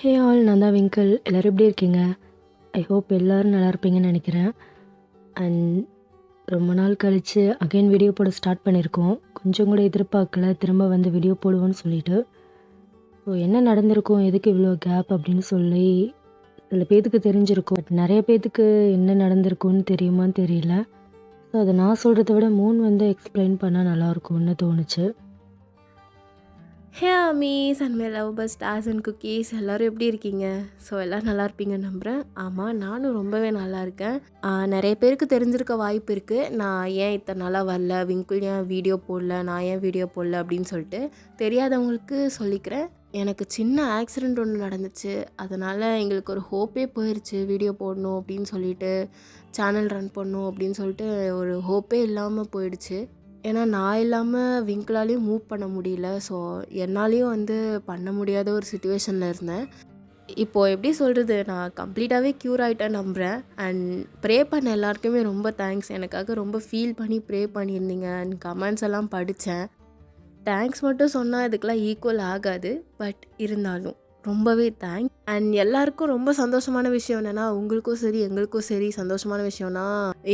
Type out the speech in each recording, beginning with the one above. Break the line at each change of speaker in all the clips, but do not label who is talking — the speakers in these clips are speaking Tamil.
ஹே ஆல், நான் தான் விங்கிள். எல்லோரும் எப்படி இருக்கீங்க? ஐ ஹோப் எல்லோரும் நல்லா இருப்பீங்கன்னு நினைக்கிறேன். அண்ட் ரொம்ப நாள் கழித்து அகைன் வீடியோ போட ஸ்டார்ட் பண்ணியிருக்கோம். கொஞ்சம் கூட எதிர்பார்க்கல திரும்ப வந்து வீடியோ போடுவோன்னு சொல்லிட்டு. ஸோ என்ன நடந்திருக்கும், எதுக்கு இவ்வளோ கேப் அப்படின்னு சொல்லி சில பேர்த்துக்கு தெரிஞ்சிருக்கும். பட் நிறைய பேர்த்துக்கு என்ன நடந்திருக்கும்னு தெரியுமான்னு தெரியல. ஸோ அதை நான் சொல்கிறத விட வந்து எக்ஸ்பிளைன் பண்ணால் நல்லாயிருக்கும்னு தோணுச்சு.
Hey amies and my love bugs stars and cookies எல்லோரும் எப்படி இருக்கீங்க? ஸோ எல்லோரும் நல்லா இருப்பீங்கன்னு நம்புகிறேன். ஆமாம், நானும் ரொம்பவே நல்லா இருக்கேன். நிறைய பேருக்கு தெரிஞ்சிருக்க வாய்ப்பு இருக்குது. நான் ஏன் இத்தனை நாளாக வரல, விங்கிள் ஏன் வீடியோ போடல, நான் ஏன் வீடியோ போடல அப்படின்னு சொல்லிட்டு. தெரியாதவங்களுக்கு சொல்லிக்கிறேன். எனக்கு சின்ன ஆக்சிடெண்ட் ஒன்று நடந்துச்சு. அதனால் எங்களுக்கு ஒரு ஹோப்பே போயிடுச்சு. வீடியோ போடணும் அப்படின்னு சொல்லிட்டு, சேனல் ரன் பண்ணணும் அப்படின்னு சொல்லிட்டு ஒரு ஹோப்பே இல்லாமல் போயிடுச்சு. ஏன்னா நான் இல்லாமல் விங்கிளாலையும் மூவ் பண்ண முடியல. ஸோ என்னாலையும் பண்ண முடியாத ஒரு சுச்சுவேஷனில் இருந்தேன். இப்போது எப்படி சொல்கிறது, நான் கம்ப்ளீட்டாகவே க்யூர் ஆகிட்டேன் நம்புகிறேன். அண்ட் ப்ரே பண்ண எல்லாருக்குமே ரொம்ப தேங்க்ஸ். எனக்காக ரொம்ப ஃபீல் பண்ணி ப்ரே பண்ணியிருந்தீங்க. அண்ட் கமெண்ட்ஸ் எல்லாம் படித்தேன். தேங்க்ஸ் மட்டும் சொன்னால் இதுக்கெலாம் ஈக்குவல் ஆகாது. பட் இருந்தாலும் ரொம்பவே தேங்க்ஸ். அண்ட் எல்லாருக்கும் ரொம்ப சந்தோஷமான விஷயம் என்னென்னா, உங்களுக்கும் சரி எங்களுக்கும் சரி சந்தோஷமான விஷயம்னா,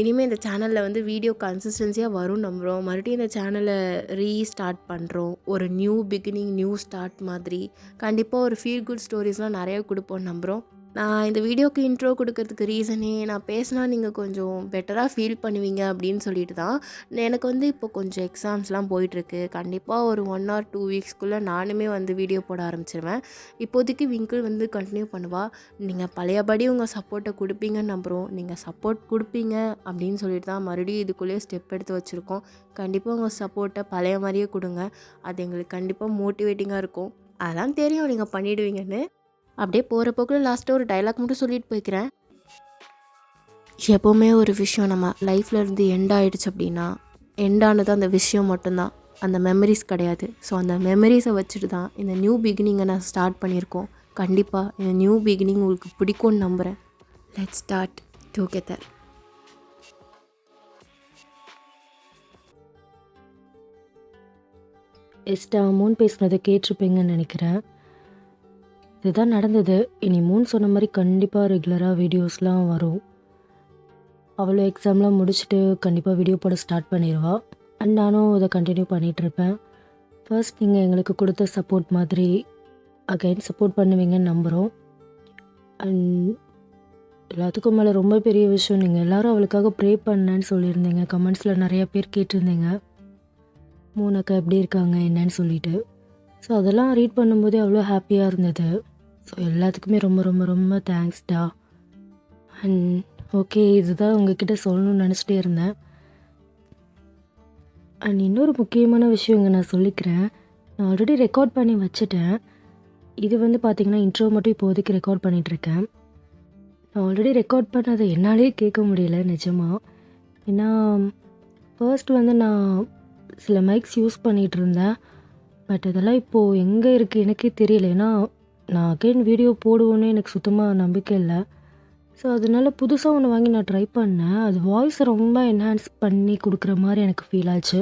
இனிமேல் இந்த சேனலில் வீடியோ கன்சிஸ்டன்சியாக வரும் நம்புகிறோம். மறுபடியும் இந்த சேனலை ரீஸ்டார்ட் பண்ணுறோம். ஒரு நியூ பிகினிங், நியூ ஸ்டார்ட் மாதிரி கண்டிப்பாக ஒரு ஃபீல் குட் ஸ்டோரிஸ்லாம் நிறைய கொடுப்போம் நம்புகிறோம். நான் இந்த வீடியோக்கு இன்ட்ரோ கொடுக்கறதுக்கு ரீசனே, நான் பேசினா நீங்கள் கொஞ்சம் பெட்டராக ஃபீல் பண்ணுவீங்க அப்படின்னு சொல்லிட்டு தான். எனக்கு இப்போ கொஞ்சம் எக்ஸாம்ஸ்லாம் போயிட்டுருக்கு. கண்டிப்பாக ஒரு 1 or 2 வீக்ஸ்க்குள்ளே நானுமே வீடியோ போட ஆரம்பிச்சிருவேன். இப்போதைக்கு விங்கிள் கண்டினியூ பண்ணுவா. நீங்கள் பழையபடி உங்கள் சப்போர்ட்டை கொடுப்பீங்கன்னு நம்புகிறோம். நீங்கள் சப்போர்ட் கொடுப்பீங்க அப்படின்னு சொல்லிட்டு தான் மறுபடியும் இதுக்குள்ளேயே ஸ்டெப் எடுத்து வச்சுருக்கோம். கண்டிப்பாக உங்கள் சப்போர்ட்டை பழைய மாதிரியே கொடுங்க. அது எங்களுக்கு கண்டிப்பாக மோட்டிவேட்டிங்காக இருக்கும். அதெல்லாம் தெரியும் நீங்கள் பண்ணிவிடுவீங்கன்னு. அப்படியே போகிற போக்கில் லாஸ்ட்டாக ஒரு டைலாக் மட்டும் சொல்லிட்டு போய்க்கிறேன். எப்போவுமே ஒரு விஷயம் நம்ம லைஃப்பில் இருந்து எண்ட் ஆகிடுச்சு அப்படின்னா, எண்டானது அந்த விஷயம் மட்டும்தான், அந்த மெமரிஸ் கிடையாது. ஸோ அந்த மெமரிஸை வச்சுட்டு தான் இந்த நியூ பிகினிங்கை நான் ஸ்டார்ட் பண்ணியிருக்கோம். கண்டிப்பாக இந்த நியூ பிகினிங் உங்களுக்கு பிடிக்கும்னு நம்புகிறேன். Let's start together.
எஸ்டா மூன் பேசுனதை கேட்டிருப்பீங்கன்னு நினைக்கிறேன். இதுதான் நடந்தது. இனி மூன் சொன்ன மாதிரி கண்டிப்பாக ரெகுலராக வீடியோஸ்லாம் வரும். அவளும் எக்ஸாம்லாம் முடிச்சுட்டு கண்டிப்பாக வீடியோ போட ஸ்டார்ட் பண்ணிடுவாள். அண்ட் நானும் இதை கண்டினியூ பண்ணிகிட்ருப்பேன். ஃபர்ஸ்ட் நீங்கள் எங்களுக்கு கொடுத்த சப்போர்ட் மாதிரி அகைன் சப்போர்ட் பண்ணுவீங்கன்னு நம்புகிறோம். அண்ட் எல்லாத்துக்கும் மேலே ரொம்ப பெரிய விஷயம், நீங்கள் எல்லோரும் அவளுக்காக ப்ரே பண்ணேன்னு சொல்லியிருந்தீங்க. கமெண்ட்ஸில் நிறையா பேர் கேட்டிருந்தீங்க, மூணக்கா எப்படி இருக்காங்க என்னன்னு சொல்லிட்டு. ஸோ அதெல்லாம் ரீட் பண்ணும்போதே அவ்வளோ ஹாப்பியாக இருந்தது. ஸோ எல்லாத்துக்குமே ரொம்ப ரொம்ப ரொம்ப தேங்க்ஸ்டா. அண்ட் ஓகே, இதுதான் உங்ககிட்ட சொல்லணும்னு நினச்சிட்டே இருந்தேன். அண்ட் இன்னொரு முக்கியமான விஷயம் இங்கே நான் சொல்லிக்கிறேன். நான் ஆல்ரெடி ரெக்கார்ட் பண்ணி வச்சுட்டேன். இது பார்த்திங்கன்னா இன்ட்ரோ மட்டும் இப்போதைக்கு ரெக்கார்ட் பண்ணிகிட்ருக்கேன். நான் ஆல்ரெடி ரெக்கார்ட் பண்ணதை என்னாலே கேட்க முடியல நிஜமாக. ஏன்னா ஃபர்ஸ்ட் நான் சில மைக்ஸ் யூஸ் பண்ணிகிட்டு இருந்தேன். பட் அதெல்லாம் இப்போது எங்கே இருக்குது எனக்கே தெரியல. ஏன்னா நான் அகைன் வீடியோ போடுவோன்னு எனக்கு சுத்தமாக நம்பிக்கை இல்லை. ஸோ அதனால புதுசாக ஒன்று வாங்கி நான் ட்ரை பண்ணேன். அது வாய்ஸை ரொம்ப என்ஹான்ஸ் பண்ணி கொடுக்குற மாதிரி எனக்கு ஃபீல் ஆச்சு.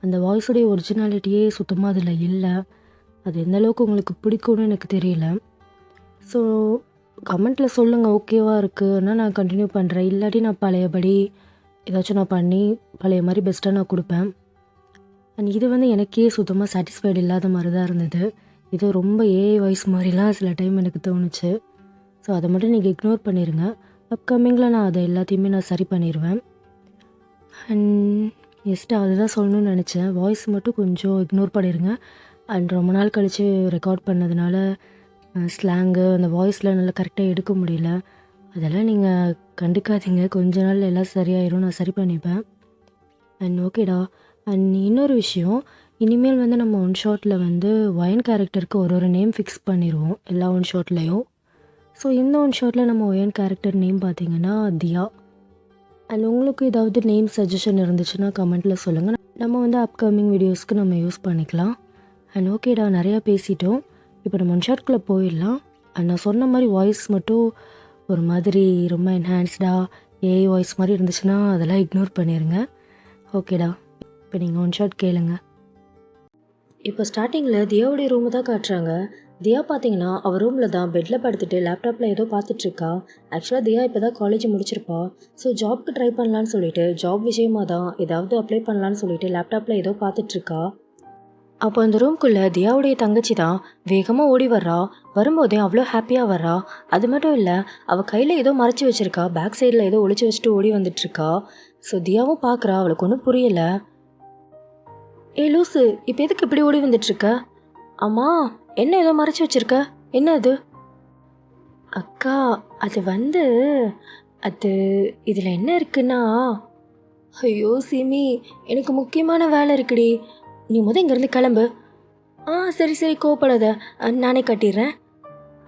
அந்த வாய்ஸுடைய ஒரிஜினாலிட்டியே சுத்தமாக அதில் இல்லை. அது எந்தளவுக்கு உங்களுக்கு பிடிக்கும்னு எனக்கு தெரியல. ஸோ கமெண்ட்டில் சொல்லுங்கள், ஓகேவாக இருக்குன்னா நான் கண்டினியூ பண்ணுறேன். இல்லாட்டி நான் பழையபடி ஏதாச்சும் நான் பண்ணி பழைய மாதிரி பெஸ்ட்டாக நான் கொடுப்பேன். அண்ட் இது எனக்கே சுத்தமாக சாட்டிஸ்ஃபைடு இல்லாத மாதிரி தான் இருந்தது. இது ரொம்ப ஏஐ வாய்ஸ் மாதிரிலாம் சில டைம் எனக்கு தோணுச்சு. ஸோ அதை மட்டும் நீங்கள் இக்னோர் பண்ணிடுங்க. அப்கமிங்கில் நான் அதை எல்லாத்தையுமே நான் சரி பண்ணிடுவேன். அண்ட் எஸ்ட்டு அதுதான் சொல்லணும்னு நினச்சேன். வாய்ஸ் மட்டும் கொஞ்சம் இக்னோர் பண்ணிடுங்க. அண்ட் ரொம்ப நாள் கழித்து ரெக்கார்ட் பண்ணதுனால ஸ்லாங்கு அந்த வாய்ஸில் நல்லா கரெக்டாக எடுக்க முடியல. அதெல்லாம் நீங்கள் கண்டுக்காதீங்க. கொஞ்ச நாள் எல்லாம் சரியாயிடும், நான் சரி பண்ணிப்பேன். அண்ட் ஓகேடா. அண்ட் இன்னொரு விஷயம், இனிமேல் நம்ம ஒன் ஷாட்டில் ஒயன் கேரக்டருக்கு ஒரு நேம் ஃபிக்ஸ் பண்ணிடுவோம் எல்லா ஒன் ஷாட்லேயும். ஸோ இந்த ஒன் ஷாட்டில் நம்ம ஒயன் கேரக்டர் நேம் பார்த்திங்கன்னா தியா. அண்ட் உங்களுக்கு ஏதாவது நேம் சஜஷன் இருந்துச்சுன்னா கமெண்ட்டில் சொல்லுங்கள். நம்ம அப்கமிங் வீடியோஸ்க்கு நம்ம யூஸ் பண்ணிக்கலாம். அண்ட் ஓகேடா, நிறையா பேசிட்டோம். இப்போ நம்ம ஒன் ஷாட்குள்ளே போயிடலாம். அண்ட் நான் சொன்ன மாதிரி வாய்ஸ் மட்டும் ஒரு மாதிரி ரொம்ப என்ஹான்ஸ்டாக ஏஐ வாய்ஸ் மாதிரி இருந்துச்சுன்னா அதெல்லாம் இக்னோர் பண்ணிடுங்க. ஓகேடா, இப்போ நீங்கள் ஒன் ஷாட் கேளுங்க. இப்போ ஸ்டார்டிங்கில் தியாவுடைய ரூமு தான் காட்டுறாங்க. தியா பார்த்தீங்கன்னா அவள் ரூமில் தான் பெட்டில் படுத்துட்டு லேப்டாப்பில் ஏதோ பார்த்துட்ருக்கா. ஆக்சுவலாக தியா இப்போ தான் காலேஜ் முடிச்சிருப்பா. ஸோ ஜாப்க்கு ட்ரை பண்ணலான்னு சொல்லிட்டு ஜாப் விஷயமாக தான் ஏதாவது அப்ளை பண்ணலான்னு சொல்லிட்டு லேப்டாப்பில் ஏதோ பார்த்துட்ருக்கா. அப்போ அந்த ரூம்குள்ளே தியாவுடைய தங்கச்சி தான் வேகமாக ஓடி வர்றா. வரும்போதே அவ்வளோ ஹாப்பியாக வர்றா. அது மட்டும் இல்லை, அவள் கையில் ஏதோ மறைச்சி வச்சிருக்கா. பேக் சைடில் ஏதோ ஒளிச்சு வச்சுட்டு ஓடி வந்துட்டுருக்கா. ஸோ தியாவும் பார்க்குறா. அவளுக்கு ஒன்றும் புரியலை. ஏ லூசு, இப்போ எதுக்கு இப்படி ஓடி வந்துட்டுருக்க? அம்மா, என்ன ஏதோ மறைச்சி வச்சிருக்க? என்ன அது? அக்கா, அது வந்து அது இதில் என்ன இருக்குன்னா, ஐயோ சிமி, எனக்கு முக்கியமான வேலை இருக்குடி. நீ இங்கேருந்து கிளம்பு. சரி சரி, கோவப்படாத, நானே கட்டிடுறேன்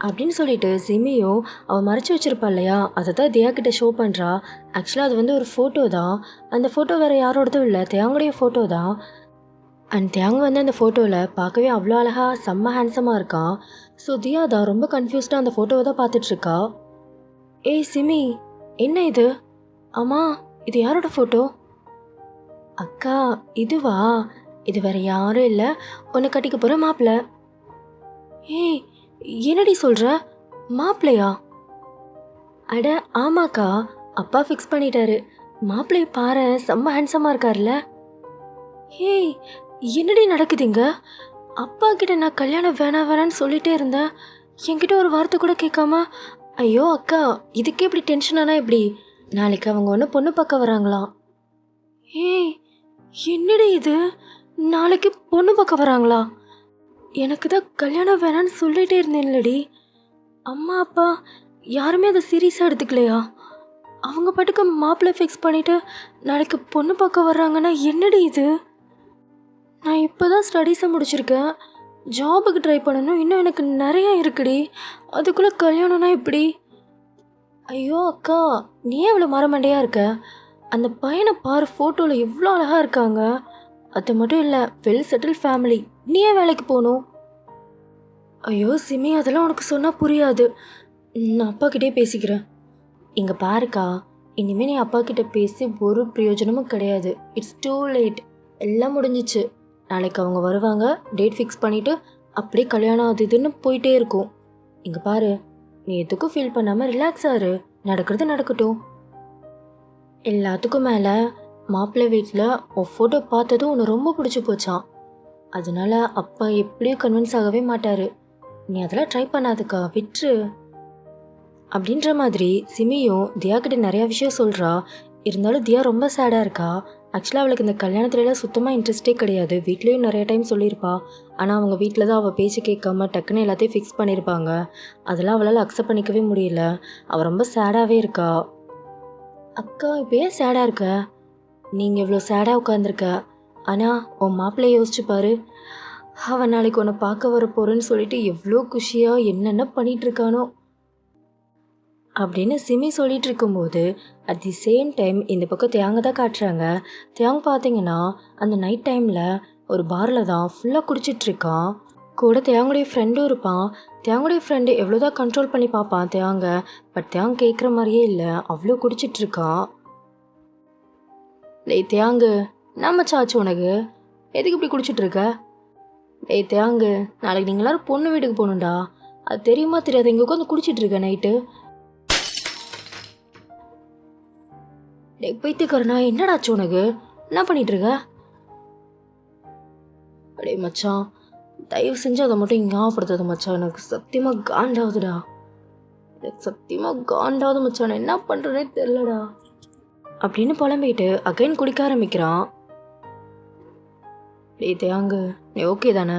அப்படின்னு சொல்லிட்டு சிமியும் அவள் மறைச்சி வச்சிருப்பா இல்லையா, அதை தான் தியா கிட்ட ஷோ பண்ணுறா. ஆக்சுவலாக அது வந்து ஒரு ஃபோட்டோ தான். அந்த ஃபோட்டோ வேறு யாரோடதும் இல்லை, தியாங்குடைய ஃபோட்டோ தான். அண்ட் தியாங் வந்து அந்த ஃபோட்டோவில் பார்க்கவே அவ்வளோ அழகாக செம்ம ஹேண்ட்ஸமாக இருக்கான். ஸோ தியா தான் ரொம்ப கன்ஃபியூஸ்டாக அந்த ஃபோட்டோவை தான் பார்த்துட்ருக்கா. ஏய் சிமி, என்ன இது? அம்மா, இது யாரோட ஃபோட்டோ? அக்கா, இதுவா? இது வேற யாரும் இல்லை, உன்னை கட்டிக்க போகிற மாப்பிள்ள. ஏய், என்னடி சொல்கிற? மாப்பிள்ளையா? அட ஆமாக்கா, அப்பா ஃபிக்ஸ் பண்ணிட்டாரு. மாப்பிள்ளைய பாரு, செம்ம ஹேண்ட்ஸமாக இருக்கார்ல. ஏய், என்னடி நடக்குதுங்க? அப்பா கிட்ட நான் கல்யாணம் வேணான்னு சொல்லிட்டே இருந்தேன். என்கிட்ட ஒரு வார்த்தை கூட கேட்காம. ஐயோ அக்கா, இதுக்கே இப்படி டென்ஷனானா எப்படி? நாளைக்கு அவங்க ஒன்று பொண்ணு பார்க்க வராங்களாம். ஏய், என்னடி இது? நாளைக்கு பொண்ணு பார்க்க வராங்களா? எனக்கு தான் கல்யாணம் வேணான்னு சொல்லிட்டே இருந்தேன்லடி. அம்மா அப்பா யாருமே அதை சீரியஸாக எடுத்துக்கலையா? அவங்க பாட்டுக்கு மாப்பிள்ளை ஃபிக்ஸ் பண்ணிவிட்டு நாளைக்கு பொண்ணு பார்க்க வர்றாங்கன்னா என்னடி இது? நான் இப்போ தான் ஸ்டடீஸை முடிச்சிருக்கேன். ஜாபுக்கு ட்ரை பண்ணணும், இன்னும் எனக்கு நிறையா இருக்குடி. அதுக்குள்ளே கல்யாணம்னா எப்படி? ஐயோ அக்கா, நீ ஏன் இவ்வளோ மரமண்டையாக இருக்க? அந்த பையனை பாரு, ஃபோட்டோவில் எவ்வளோ அழகாக இருக்காங்க. அது மட்டும் இல்லை, வெல் செட்டில் ஃபேமிலி. நீ ஏன் வேலைக்கு போகணும்? ஐயோ சிமி, அதெல்லாம் உனக்கு சொன்னால் புரியாது. நான் அப்பா கிட்டே பேசிக்கிறேன். இங்கே பாருக்கா, இனிமேல் நீ அப்பா கிட்டே பேசி ஒரு பிரயோஜனமும் கிடையாது. It's too late. எல்லாம் முடிஞ்சிச்சு. நாளைக்கு அவங்க வருவாங்க, டேட் ஃபிக்ஸ் பண்ணிவிட்டு அப்படியே கல்யாணம் அது இதுன்னு போயிட்டே இருக்கும். இங்கே பாரு, நீ எதுக்கும் ஃபீல் பண்ணாமல் ரிலாக்ஸ் ஆறு. நடக்கிறது நடக்கட்டும். எல்லாத்துக்கும் மேலே மாப்பிள்ளை வீட்டில் உன் ஃபோட்டோ பார்த்ததும் உன்னை ரொம்ப பிடிச்சி போச்சான். அதனால அப்பா எப்படியும் கன்வின்ஸ் ஆகவே மாட்டார். நீ அதெல்லாம் ட்ரை பண்ணாதுக்கா, விட்டுரு அப்படின்ற மாதிரி சிமியும் தியா கிட்ட நிறையா விஷயம் சொல்கிறா. இருந்தாலும் தியா ரொம்ப சேடாக இருக்கா. ஆக்சுவலாக அவளுக்கு இந்த கல்யாணத்துலலாம் சுத்தமாக இன்ட்ரெஸ்டே கிடையாது. வீட்லேயும் நிறைய டைம் சொல்லியிருப்பா. ஆனால் அவங்க வீட்டில் தான் அவள் பேச்சு கேட்காம டக்குன்னு எல்லாத்தையும் ஃபிக்ஸ் பண்ணியிருப்பாங்க. அதெல்லாம் அவளால் அக்செப்ட் பண்ணிக்கவே முடியல. அவள் ரொம்ப சேடாகவே இருக்கா. அக்கா, இப்போ ஏன் சேடாக இருக்க? நீங்கள் இவ்வளோ சேடாக உட்காந்துருக்க. ஆனால் உன் மாப்பிள்ளைய யோசிச்சு பாரு. அவன் நாளைக்கு உன்னை பார்க்க வர போகிறேன்னு சொல்லிட்டு எவ்வளோ குஷியாக என்னென்ன பண்ணிகிட்ருக்கானோ அப்படின்னு சிமி சொல்லிட்டு இருக்கும்போது, அட் தி சேம் டைம் இந்த பக்கம் தியாங்க தான் காட்டுறாங்க. தியாங் பார்த்தீங்கன்னா அந்த நைட் டைமில் ஒரு பாரில் தான் ஃபுல்லாக குடிச்சிட்ருக்கான். கூட தியாங்குடைய ஃப்ரெண்டும் இருப்பான். தியாங்குடைய ஃப்ரெண்டு எவ்வளோ தான் கண்ட்ரோல் பண்ணி பார்ப்பான் தியாங்க. பட் தியாங் கேட்குற மாதிரியே இல்லை, அவ்வளோ குடிச்சிட்ருக்கான். டேய் தியாங்கு, என்ன மச்சான் ஆச்சு உனக்கு? எதுக்கு இப்படி குடிச்சிட்ருக்க? டேய் தியாங்கு, நாளைக்கு நீங்கள் எல்லாரும் பொண்ணு வீட்டுக்கு போகணுண்டா. அது தெரியுமா தெரியாது, இங்கே உட்காந்து குடிச்சிட்ருக்க நைட்டு. டேய் பைத்தியக்காரனா, என்னடாச்சு உனக்கு? என்ன பண்ணிகிட்ருக்க? அடே மச்சான், தயவு செஞ்சு அதை மட்டும் ஞாபகப்படுத்தாத மச்சான். எனக்கு சத்தியமாக காண்டாகுதுடா. எனக்கு சத்தியமாக காண்டாகுது மச்சான். நான் என்ன பண்ணுறேனே தெரிலடா அப்படின்னு புலம்பிட்டு அகைன் குடிக்க ஆரம்பிக்கிறான். டேய் தியாங்கு, நீ ஓகே தானே?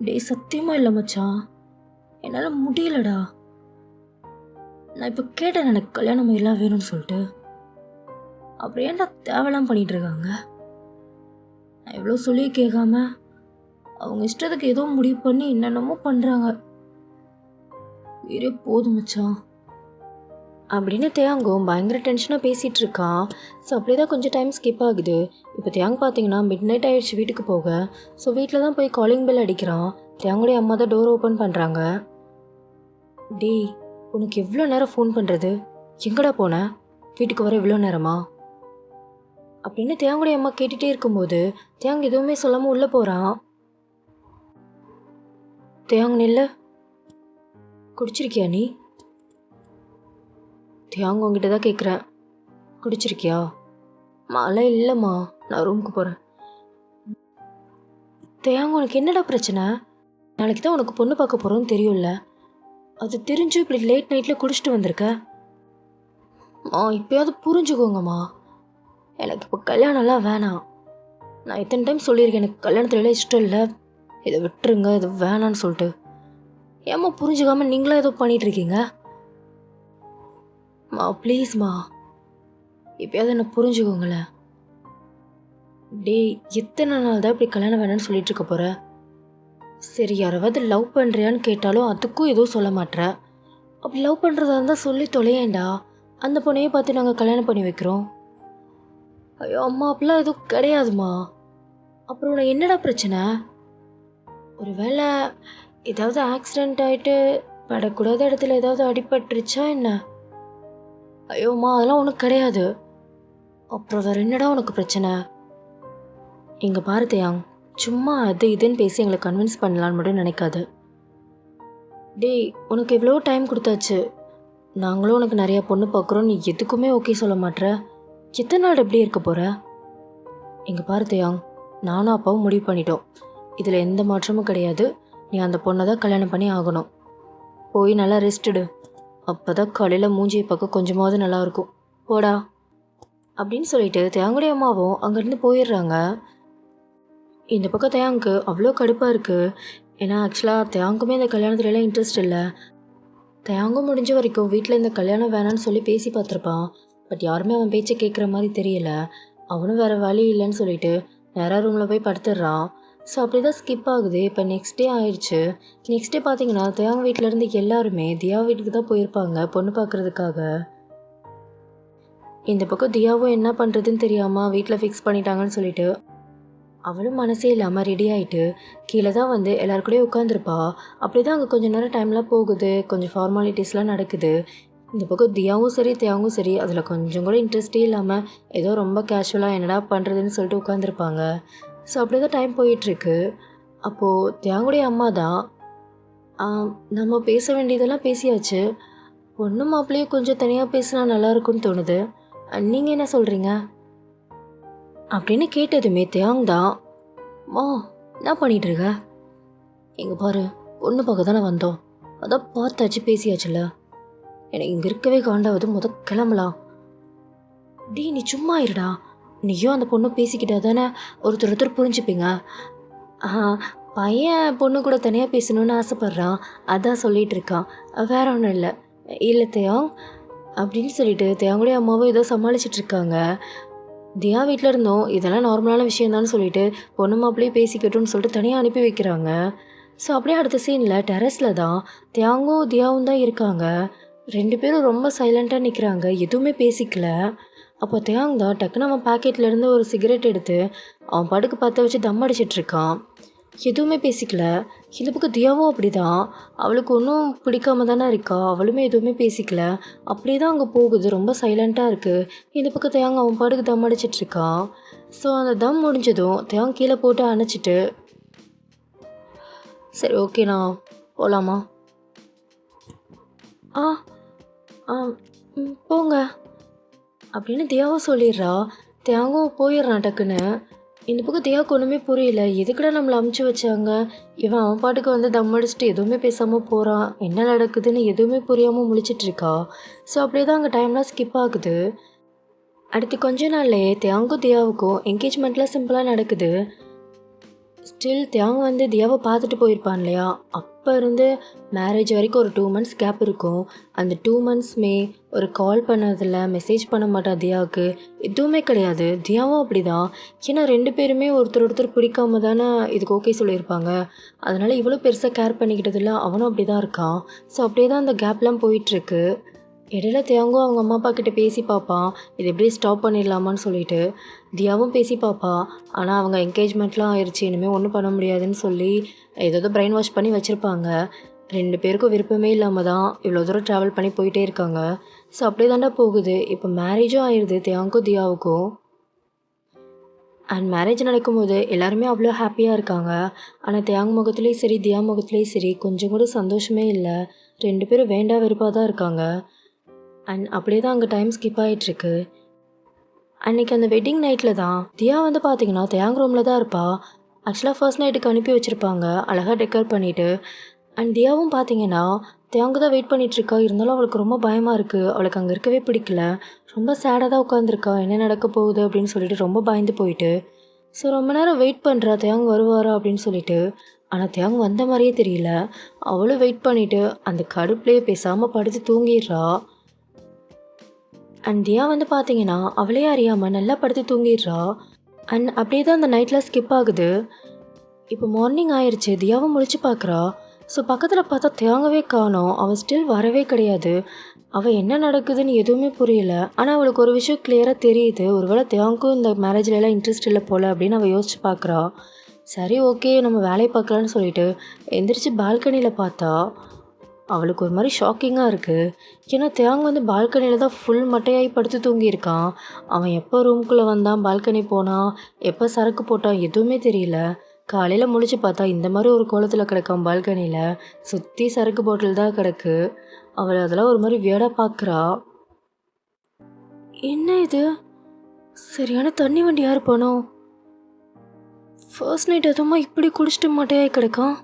டேய் சத்தியமாக இல்லை மச்சான், என்னால் முடியலடா. நான் இப்போ கேட்டேன் எனக்கு கல்யாணம் எல்லாம் வேணும்னு சொல்லிட்டு. அப்புறம் ஏன்டா தேவையெல்லாம் பண்ணிகிட்டு இருக்காங்க? நான் எவ்வளோ சொல்லி கேட்காம அவங்க இஷ்டத்துக்கு ஏதோ முடிவு பண்ணி என்னென்னமோ பண்ணுறாங்க. வேறே போதும் மச்சான் அப்படின்னு தியாங்கும் பயங்கர டென்ஷனாக பேசிகிட்டு இருக்கான். ஸோ அப்படியே தான் கொஞ்சம் டைம் ஸ்கிப் ஆகுது. இப்போ தியாங் பார்த்தீங்கன்னா மிட் நைட் ஆகிடுச்சு வீட்டுக்கு போக. ஸோ வீட்டில் தான் போய் காலிங் பெல் அடிக்கிறான். தியாங்குடைய அம்மா தான் டோர் ஓப்பன் பண்ணுறாங்க. டேய், உனக்கு எவ்வளோ நேரம் ஃபோன் பண்ணுறது? எங்கடா போன? வீட்டுக்கு வர எவ்வளோ நேரமா அப்படின்னு தியாங்குடைய அம்மா கேட்டுகிட்டே இருக்கும்போது தியாங் எதுவுமே சொல்லாமல் உள்ளே போகிறான். தியாங் நில்ல. குடிச்சிருக்கியா நீ? தியாங் உங்ககிட்ட தான் கேட்குறேன். குடிச்சிருக்கியா? மழை இல்லைம்மா, நான் ரூமுக்கு போகிறேன். தியாங் உனக்கு என்னடா பிரச்சனை? நாளைக்கு தான் உனக்கு பொண்ணு பார்க்க போகிறோன்னு தெரியும்ல. அது தெரிஞ்சும் இப்படி லேட் நைட்டில் குடிச்சிட்டு வந்திருக்க. இப்போயாவது புரிஞ்சுக்கோங்கம்மா. எனக்கு இப்போ கல்யாணம்லாம் வேணாம். நான் எத்தனை டைம் சொல்லியிருக்கேன் எனக்கு கல்யாணத்துலலாம் இஷ்டம் இல்லை, இதை விட்டுருங்க, இது வேணான்னு சொல்லிட்டு. ஏம்மா புரிஞ்சுக்காம நீங்களாம் ஏதோ பண்ணிகிட்ருக்கீங்க? ப்ளீஸ்மா, இப்போயாவது என்ன புரிஞ்சுக்கோங்களேன். டேய், எத்தனை நாள் தான் இப்படி கல்யாணம் வேணான்னு சொல்லிட்டு இருக்க போகிற? சரி, யாராவது லவ் பண்ணுறியான்னு கேட்டாலும் அதுக்கும் எதுவும் சொல்ல மாட்டேற. அப்படி லவ் பண்ணுறதா இருந்தால் சொல்லி தொலையேண்டா. அந்த பொண்ணையே பார்த்து நாங்கள் கல்யாணம் பண்ணி வைக்கிறோம். ஐயோ அம்மா, அப்படிலாம் எதுவும் கிடையாதுமா. அப்புறம் உனக்கு என்னடா பிரச்சனை? ஒரு வேளை ஏதாவது ஆக்சிடெண்ட் ஆகிட்டு படக்கூடாத இடத்துல ஏதாவது அடிபட்டுருச்சா என்ன? ஐயோம்மா, அதெல்லாம் ஒன்றும் கிடையாது. அப்புறம் வேறு என்னடா உனக்கு பிரச்சனை? இங்கே பாரு தியாங், சும்மா அது இதுன்னு பேசி எங்களை கன்வின்ஸ் பண்ணலான்னு மட்டும் நினைக்காது. டேய், உனக்கு எவ்வளோ டைம் கொடுத்தாச்சு. நாங்களும் உனக்கு நிறையா பொண்ணு பார்க்குறோம், நீ எதுக்குமே ஓகே சொல்ல மாட்ற. எத்தனை நாள் எப்படி இருக்க போகிற? இங்கே பாரு தியாங், நானும் அப்பாவும் முடிவு பண்ணிட்டோம். இதில் எந்த மாற்றமும் கிடையாது. நீ அந்த பொண்ணை தான் கல்யாணம் பண்ணி ஆகணும். போய் நல்லா ரெஸ்ட்டுடு. அப்போ தான் காலையில் மூஞ்சியை பார்க்க கொஞ்சமாவது நல்லாயிருக்கும். போடா அப்படின்னு சொல்லிட்டு தியாங்குடைய அம்மாவும் அங்கேருந்து போயிடுறாங்க. இந்த பக்கம் தியாங்க்கு அவ்வளோ கடுப்பாக இருக்குது. ஏன்னா ஆக்சுவலாக தியாங்குமே இந்த கல்யாணத்துலலாம் இன்ட்ரெஸ்ட் இல்லை. தியாங்கும் முடிஞ்ச வரைக்கும் வீட்டில் இந்த கல்யாணம் வேணான்னு சொல்லி பேசி பார்த்துருப்பான். பட் யாருமே அவன் பேச்சை கேட்குற மாதிரி தெரியல. அவனும் வேறு வழி இல்லைன்னு சொல்லிட்டு நேராக ரூமில் போய் படுத்துடுறான். ஸோ அப்படி தான் ஸ்கிப் ஆகுது. இப்போ நெக்ஸ்ட் டே ஆயிடுச்சு. நெக்ஸ்ட் டே பார்த்தீங்கன்னா தியாங் வீட்டிலேருந்து எல்லாருமே தியா வீட்டுக்கு தான் போயிருப்பாங்க பொண்ணு பார்க்குறதுக்காக. இந்த பக்கம் தியாவும் என்ன பண்ணுறதுன்னு தெரியாமல் வீட்டில் ஃபிக்ஸ் பண்ணிட்டாங்கன்னு சொல்லிட்டு அவளும் மனசே இல்லாமல் ரெடி ஆகிட்டு கீழே தான் வந்து எல்லாருக்கூடயும் உட்காந்துருப்பா. அப்படி தான் அங்கே கொஞ்சம் நேரம் டைம்லாம் போகுது, கொஞ்சம் ஃபார்மாலிட்டிஸ்லாம் நடக்குது. இந்த பக்கம் தியாவும் சரி தியாவும் சரி அதில் கொஞ்சம் கூட இன்ட்ரெஸ்டே இல்லாமல் ஏதோ ரொம்ப கேஷுவலாக என்னடா பண்ணுறதுன்னு சொல்லிட்டு உட்காந்துருப்பாங்க. ஸோ அப்படி தான் டைம் போயிட்டுருக்கு. அப்போது தியாங்குடைய அம்மா தான், நம்ம பேச வேண்டியதெல்லாம் பேசியாச்சு, பொண்ணு மாப்பிள்ளையே கொஞ்சம் தனியாக பேசினா நல்லாயிருக்குன்னு தோணுது, நீங்கள் என்ன சொல்கிறீங்க அப்படின்னு கேட்டதுமே தியாங் தான், என்ன பண்ணிகிட்ருக்க? எங்கே பாரு, பொண்ணு பார்க்க தானே வந்தோம், அதான் பார்த்தாச்சு பேசியாச்சுல்ல, எனக்கு இங்கே இருக்கவே காண்டாவது, கிளம்பலாம். நீ சும்மா இருடா. நீயும் அந்த பொண்ணு பேசிக்கிட்டா தானே ஒருத்தர் புரிஞ்சுப்பீங்க. பையன் பொண்ணு கூட தனியாக பேசணுன்னு ஆசைப்பட்றான், அதான் சொல்லிகிட்டு இருக்கான், வேற ஒன்றும் இல்லை. இல்லை தியாங் அப்படின்னு சொல்லிட்டு தியாங்குடைய அம்மாவும் ஏதோ சமாளிச்சிட்ருக்காங்க. தியா வீட்டில் இருந்தோம் இதெல்லாம் நார்மலான விஷயந்தான்னு சொல்லிட்டு பொண்ணு மாப்பிள்ளையே பேசிக்கட்டும்னு சொல்லிட்டு தனியாக அனுப்பி வைக்கிறாங்க. ஸோ அப்படியே அடுத்த சீனில் டெரஸில் தான் தியாங்கும் தியாவும் தான் இருக்காங்க. 2 பேரும் ரொம்ப சைலண்ட்டாக நிற்கிறாங்க, எதுவுமே பேசிக்கல. அப்போ தியாங் தான் டக்குன்னு அவன் பாக்கெட்லேருந்து ஒரு சிகரெட் எடுத்து அவன் படுக்கு பற்ற வச்சு தம் அடிச்சிட்ருக்கான். எதுவுமே பேசிக்கல. இந்த பக்கம் தியாவும் அப்படி தான், அவளுக்கு ஒன்றும் பிடிக்காம தானே இருக்கா, அவளுமே எதுவுமே பேசிக்கல. அப்படியே தான் அங்கே போகுது, ரொம்ப சைலண்ட்டாக இருக்குது. இந்த பக்கம் தியாங் அவன் படுக்கு தம் அடிச்சிட்ருக்கான். ஸோ அந்த தம் முடிஞ்சதும் தியாங் கீழே போட்டு அணைச்சிட்டு, சரி ஓகே நான் போகலாமா? ஆ ஆ போங்க அப்படின்னு தியாவும் சொல்லிடுறா. தியாங்கும் போயிடுறான் டக்குன்னு. இந்த பக்கம் தியாவுக்கு ஒன்றுமே புரியல, எதுக்குடா நம்மளை அமுச்சு வச்சாங்க, இவன் அவன் பாட்டுக்கு வந்து தம் அடிச்சுட்டு எதுவுமே பேசாமல் போகிறான், என்ன நடக்குதுன்னு எதுவுமே புரியாமல் முழிச்சிட்ருக்கா. ஸோ அப்படியே தான் அங்கே டைம்லாம் ஸ்கிப் ஆகுது. அடுத்து கொஞ்ச நாள்லேயே தியாங்கும் தியாவுக்கும் என்கேஜ்மெண்ட்லாம் சிம்பிளாக நடக்குது. ஸ்டில் தியாங் வந்து தியாவை பார்த்துட்டு போயிருப்பான் இல்லையா, அப்போ இருந்து மேரேஜ் வரைக்கும் ஒரு 2 months கேப் இருக்கும். அந்த 2 monthsமே ஒரு கால் பண்ணதில்ல, மெசேஜ் பண்ண மாட்டா தியாவுக்கு, எதுவுமே கிடையாது. தியாவும் அப்படி தான். ஏன்னா 2 பேருமே ஒருத்தர் பிடிக்காம தானே இதுக்கு ஓகே சொல்லியிருப்பாங்க. அதனால் இவ்வளோ பெருசாக கேர் பண்ணிக்கிட்டதில்ல, அவனும் அப்படி தான் இருக்கான். ஸோ அப்படியே தான் அந்த கேப்லாம் போயிட்டுருக்கு. இடையில தியாங்கும் அவங்க அம்மா அப்பா கிட்ட பேசி பார்ப்பான், இது எப்படியே ஸ்டாப் பண்ணிடலாமான்னு சொல்லிட்டு. தியாவும் பேசி பார்ப்பா, ஆனால் அவங்க என்கேஜ்மெண்ட்லாம் ஆயிடுச்சு, இனிமேல் ஒன்றும் பண்ண முடியாதுன்னு சொல்லி ஏதோ பிரெயின் வாஷ் பண்ணி வச்சுருப்பாங்க. 2 பேருக்கும் விருப்பமே இல்லாமல் தான் இவ்வளோ தூரம் ட்ராவல் பண்ணி போயிட்டே இருக்காங்க. ஸோ அப்படியே தாண்டா போகுது. இப்போ மேரேஜும் ஆயிடுது தியாங்கும் தியாவுக்கும். அண்ட் மேரேஜ் நடக்கும்போது எல்லாருமே அவ்வளோ ஹாப்பியாக இருக்காங்க. ஆனால் தியாங் முகத்துலேயும் சரி, தியா முகத்துலேயும் சரி கொஞ்சம் கூட சந்தோஷமே இல்லை. 2 பேரும் வேண்டா வெறுப்பாக தான் இருக்காங்க. அண்ட் அப்படியே தான் அங்கே டைம் ஸ்கிப் ஆகிட்டுருக்கு. அன்றைக்கி அந்த வெட்டிங் நைட்டில் தான் தியா வந்து பார்த்தீங்கன்னா தியாங் ரூமில் தான் இருப்பா. ஆக்சுவலாக ஃபர்ஸ்ட் நைட்டுக்கு அனுப்பி வச்சுருப்பாங்க அழகாக டெக்கர் பண்ணிவிட்டு. அண்ட் தியாவும் பார்த்தீங்கன்னா தியாங்கு தான் வெயிட் பண்ணிகிட்ருக்கா. இருந்தாலும் அவளுக்கு ரொம்ப பயமாக இருக்குது. அவளுக்கு அங்கே இருக்கவே பிடிக்கல. ரொம்ப சேடாக தான் உட்காந்துருக்கா. என்ன நடக்க போகுது அப்படின்னு சொல்லிட்டு ரொம்ப பயந்து போயிட்டு. ஸோ ரொம்ப நேரம் வெயிட் பண்ணுறா தியாங் வருவாரா அப்படின்னு சொல்லிட்டு. ஆனால் தியாங் வந்த மாதிரியே தெரியல. அவளும் வெயிட் பண்ணிவிட்டு அந்த கடுப்புலேயே பேசாமல் படுத்து தூங்கிடுறா. அண்ட் தியா வந்து பார்த்தீங்கன்னா அவளே அறியாமல் நல்லா படுத்து தூங்கிடுறா. அண்ட் அப்படியே தான் அந்த நைட்டில் ஸ்கிப் ஆகுது. இப்போ மார்னிங் ஆயிடுச்சு. தியாவும் முழிச்சு பார்க்குறா. ஸோ பக்கத்தில் பார்த்தா தியாங்கவே காணோம். அவள் ஸ்டில் வரவே கிடையாது. அவள் என்ன நடக்குதுன்னு எதுவுமே புரியல. ஆனால் அவளுக்கு ஒரு விஷயம் கிளியராக தெரியுது. ஒருவேளை தியாங்கும் இந்த மேரேஜ்லலாம் இன்ட்ரெஸ்ட் இல்லை போல் அப்படின்னு அவள் யோசிச்சு பார்க்குறா. சரி ஓகே நம்ம வேலையை பார்க்கலான்னு சொல்லிட்டு எந்திரிச்சு பால்கனியில் பார்த்தா அவளுக்கு ஒரு மாதிரி ஷாக்கிங்காக இருக்குது. ஏன்னா தியாங் வந்து பால்கனியில் தான் ஃபுல் மட்டையாகி படுத்து தூங்கியிருக்கான். அவன் எப்போ ரூம்குள்ளே வந்தான், பால்கனி போனான், எப்போ சரக்கு போட்டான் எதுவுமே தெரியல. காலையில் முழிச்சு பார்த்தா இந்த மாதிரி ஒரு கோலத்தில் கிடக்கான் பால்கனியில். சுற்றி சரக்கு பாட்டில் தான் கிடக்கு. அவள் அதெல்லாம் ஒரு மாதிரி வியடாக பார்க்குறா. என்ன இது, சரியான தண்ணி வண்டி யார் போனோம்? ஃபர்ஸ்ட் நைட் எதுவுமா இப்படி குடிச்சிட்டு மட்டையாகி கிடக்கான்.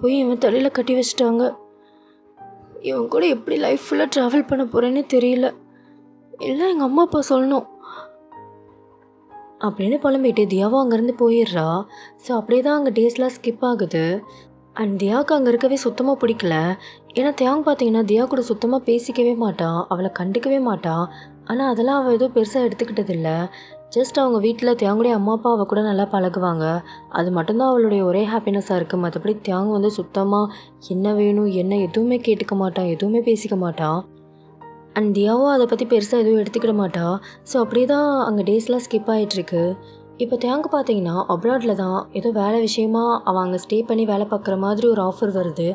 போய் இவன் தலையில் கட்டி வச்சிட்டாங்க. இவன் கூட எப்படி லைஃப் ஃபுல்லாக ட்ராவல் பண்ண போகிறேன்னு தெரியல. எல்லாம் எங்கள் அம்மா அப்பா சொல்லணும் அப்படின்னு புலம்பிட்டு தியாவும் அங்கேருந்து போயிடுறா. ஸோ அப்படியே தான் அங்கே டேஸ்லாம் ஸ்கிப் ஆகுது. அண்ட் தியாவுக்கு அங்கே இருக்கவே சுத்தமாக பிடிக்கல. ஏன்னா தியாங் பார்த்தீங்கன்னா தியா கூட சுத்தமாக பேசிக்கவே மாட்டான், அவளை கண்டுக்கவே மாட்டான். ஆனால் அதெல்லாம் அவள் எதுவும் பெருசாக எடுத்துக்கிட்டதில்ல. ஜஸ்ட் அவங்க வீட்டில் தியாங்குடைய அம்மா அப்பா அவள் கூட நல்லா பழகுவாங்க. அது மட்டும்தான் அவளுடைய ஒரே ஹாப்பினஸ்ஸாக இருக்குது. மற்றபடி தியாங் வந்து சுத்தமாக என்ன வேணும் என்ன எதுவுமே கேட்டுக்க மாட்டான், எதுவுமே பேசிக்க மாட்டான். அண்ட் தியாவும் அதை பற்றி பெருசாக எதுவும் எடுத்துக்கிட மாட்டா. ஸோ அப்படியே தான் அங்கே டேஸ்லாம் ஸ்கிப் ஆகிட்டுருக்கு. இப்போ தியாங்கு பார்த்தீங்கன்னா அப்ராடில் தான் ஏதோ வேலை விஷயமா அவன் அங்கே ஸ்டே பண்ணி வேலை பார்க்குற மாதிரி ஒரு ஆஃபர் வருது.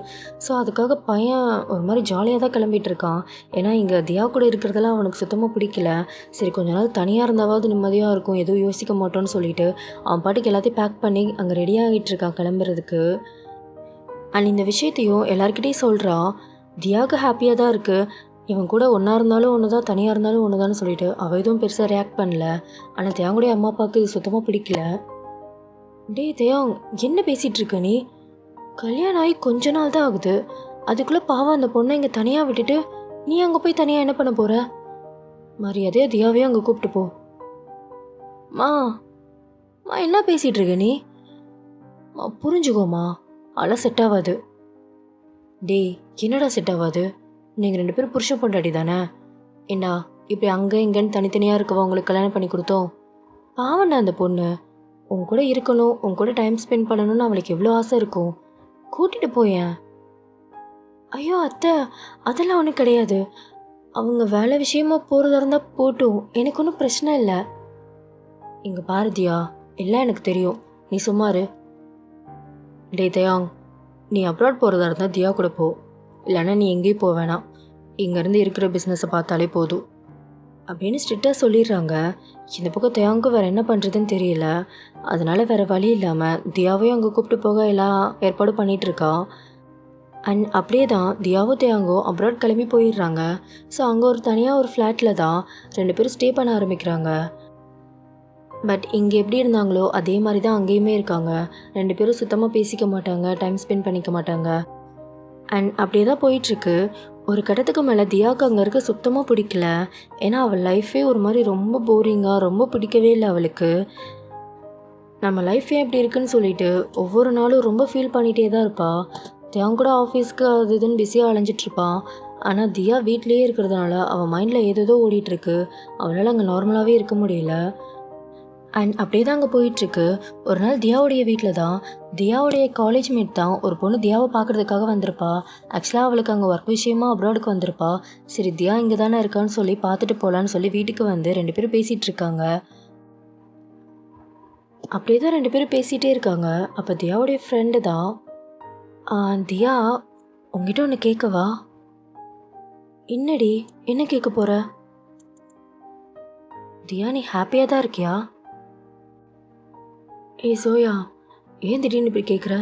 ஸோ அதுக்காக பையன் ஒரு மாதிரி ஜாலியாக தான் கிளம்பிட்டு இருக்கான். ஏன்னா இங்கே தியா கூட இருக்கிறதெல்லாம் அவனுக்கு சுத்தமாக பிடிக்கல. சரி கொஞ்ச நாள் தனியாக இருந்தாவது நிம்மதியாக இருக்கும், எதுவும் யோசிக்க மாட்டோன்னு சொல்லிட்டு அவன் பாட்டுக்கு எல்லாத்தையும் பேக் பண்ணி அங்கே ரெடி ஆகிட்டு இருக்கான் கிளம்புறதுக்கு. அண்ட் இந்த விஷயத்தையும் எல்லாருக்கிட்டையும் சொல்கிறான். தியாவுக்கு ஹாப்பியாக தான் இருக்குது. இவன் கூட ஒன்றா இருந்தாலும் ஒன்று தான், தனியாக இருந்தாலும் ஒன்று தான் சொல்லிட்டு அவள் எதுவும் பெருசாக ரியாக்ட் பண்ணல. ஆனால் தியாங்குடைய அம்மா அப்பாவுக்கு இது சுத்தமாக பிடிக்கல. டேய் தியாங், என்ன பேசிகிட்டு இருக்க நீ? கல்யாணம் ஆகி கொஞ்ச நாள் தான் ஆகுது. அதுக்குள்ளே பாவம் அந்த பொண்ணை இங்கே தனியாக விட்டுட்டு நீ அங்கே போய் தனியாக என்ன பண்ண போகிற? மரியாதையாக தியாவையும் அங்கே கூப்பிட்டு போ. மா என்ன பேசிகிட்டு இருக்க நீ? புரிஞ்சுக்கோமா, அதெல்லாம் செட் ஆகாது. டேய் என்னடா செட் ஆகாது? நீங்கள் 2 பேரும் புருஷன் பொண்டாட்டி தானே? ஏண்டா இப்படி அங்கே இங்கேன்னு தனித்தனியாக இருக்கவா உங்களுக்கு கல்யாணம் பண்ணி கொடுத்தோம்? பாவண்டா அந்த பொண்ணு. உன் கூட இருக்கணும், உன் கூட டைம் ஸ்பெண்ட் பண்ணணும்னு அவளுக்கு எவ்வளோ ஆசை இருக்கும். கூட்டிகிட்டு போயேன். ஐயோ அத்தை, அதெல்லாம் ஒன்றும் கிடையாது. அவங்க வேலை விஷயமா போகிறதா இருந்தால் போட்டும், எனக்கு ஒன்றும் பிரச்சனை இல்லை. இங்கே பாரதியா, எல்லாம் எனக்கு தெரியும், நீ சும்மாரு. டே தயாங், நீ அப்ராட் போகிறதா இருந்தால் தியா கூட போ, இல்லைன்னா நீ எங்கேயும் போக வேணாம். இங்கேருந்து இருக்கிற பிஸ்னஸை பார்த்தாலே போதும் அப்படின்னு ஸ்ட்ரிக்டாக சொல்லிடுறாங்க. இந்த பக்கம் தியாங்கும் வேறு என்ன பண்ணுறதுன்னு தெரியல. அதனால் வேறு வழி இல்லாமல் தியாவையும் அங்கே கூப்பிட்டு போக எல்லாம் ஏற்பாடு பண்ணிகிட்ருக்கா. அண்ட் அப்படியே தான் தியாவும் தியாங்கும் அப்ராட் கிளம்பி போயிடுறாங்க. ஸோ அங்கே ஒரு தனியாக ஒரு ஃப்ளாட்டில் தான் 2 பேரும் ஸ்டே பண்ண ஆரம்பிக்கிறாங்க. பட் இங்கே எப்படி இருந்தாங்களோ அதே மாதிரி தான் அங்கேயுமே இருக்காங்க. 2 பேரும் சுத்தமாக பேசிக்க மாட்டாங்க, டைம் ஸ்பெண்ட் பண்ணிக்க மாட்டாங்க. அண்ட் அப்படியே தான் போயிட்டுருக்கு. ஒரு கட்டத்துக்கு மேலே தியாவுக்கு அங்கே இருக்க சுத்தமாக பிடிக்கல. ஏன்னா அவள் லைஃபே ஒரு மாதிரி ரொம்ப போரிங்காக, ரொம்ப பிடிக்கவே இல்லை அவளுக்கு. நம்ம லைஃபே எப்படி இருக்குன்னு சொல்லிட்டு ஒவ்வொரு நாளும் ரொம்ப ஃபீல் பண்ணிகிட்டே தான் இருப்பாள். தியாங் கூட ஆஃபீஸ்க்கு அது இதுன்னு பிஸியாக அலைஞ்சிட்ருப்பான். ஆனால் தியா வீட்லேயே இருக்கிறதுனால அவள் மைண்டில் ஏதேதோ ஓடிட்டுருக்கு. அவளால் அங்கே நார்மலாகவே இருக்க முடியல. அண்ட் அப்படியே தான் அங்கே போயிட்டுருக்கு. ஒரு நாள் தியாவுடைய வீட்டில் தான் தியாவுடைய காலேஜ் மேட் தான் ஒரு பொண்ணு தியாவை பார்க்குறதுக்காக வந்திருப்பா. ஆக்சுவலாக அவளுக்கு அங்கே ஒர்க் விஷயமா அப்ராடுக்கு வந்திருப்பா. சரி தியா இங்கே தானே இருக்கான்னு சொல்லி பார்த்துட்டு போகலான்னு சொல்லி வீட்டுக்கு வந்து 2 பேரும் பேசிகிட்டு இருக்காங்க. அப்படியே தான் 2 பேரும் பேசிகிட்டே இருக்காங்க. அப்போ தியாவுடைய ஃப்ரெண்டு தான், தியா உங்ககிட்ட ஒன்று கேட்கவா? என்னடி, என்ன கேட்க போகிற? தியா, நீ ஹாப்பியாக தான் இருக்கியா? ஏய் சோயா, ஏன் திடீர்னு இப்படி கேட்குற?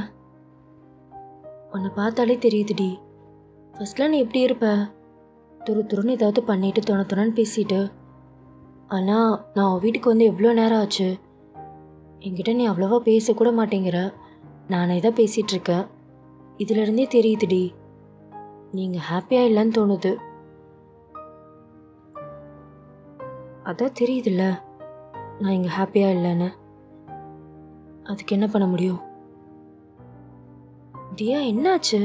உன்னை பார்த்தாலே தெரியுதுடி. ஃபர்ஸ்ட்லாம் நீ எப்படி இருப்ப? துருன்னு ஏதாவது பண்ணிட்டு துணன்னு பேசிட்டு. ஆனால் நான் உன் வீட்டுக்கு வந்து எவ்வளோ நேரம் ஆச்சு. என்கிட்ட நீ அவ்வளோவா பேசக்கூட மாட்டேங்கிற. நானே தான் பேசிகிட்டு இருக்கேன். இதுலேருந்தே தெரியுதுடி, நீங்கள் ஹாப்பியாக இல்லைன்னு தோணுது. அதான் தெரியுதுல்ல நான் இங்கே ஹாப்பியாக இல்லைன்னு. அதுக்கு என்ன பண்ண முடியும்? தியா, என்னாச்சு?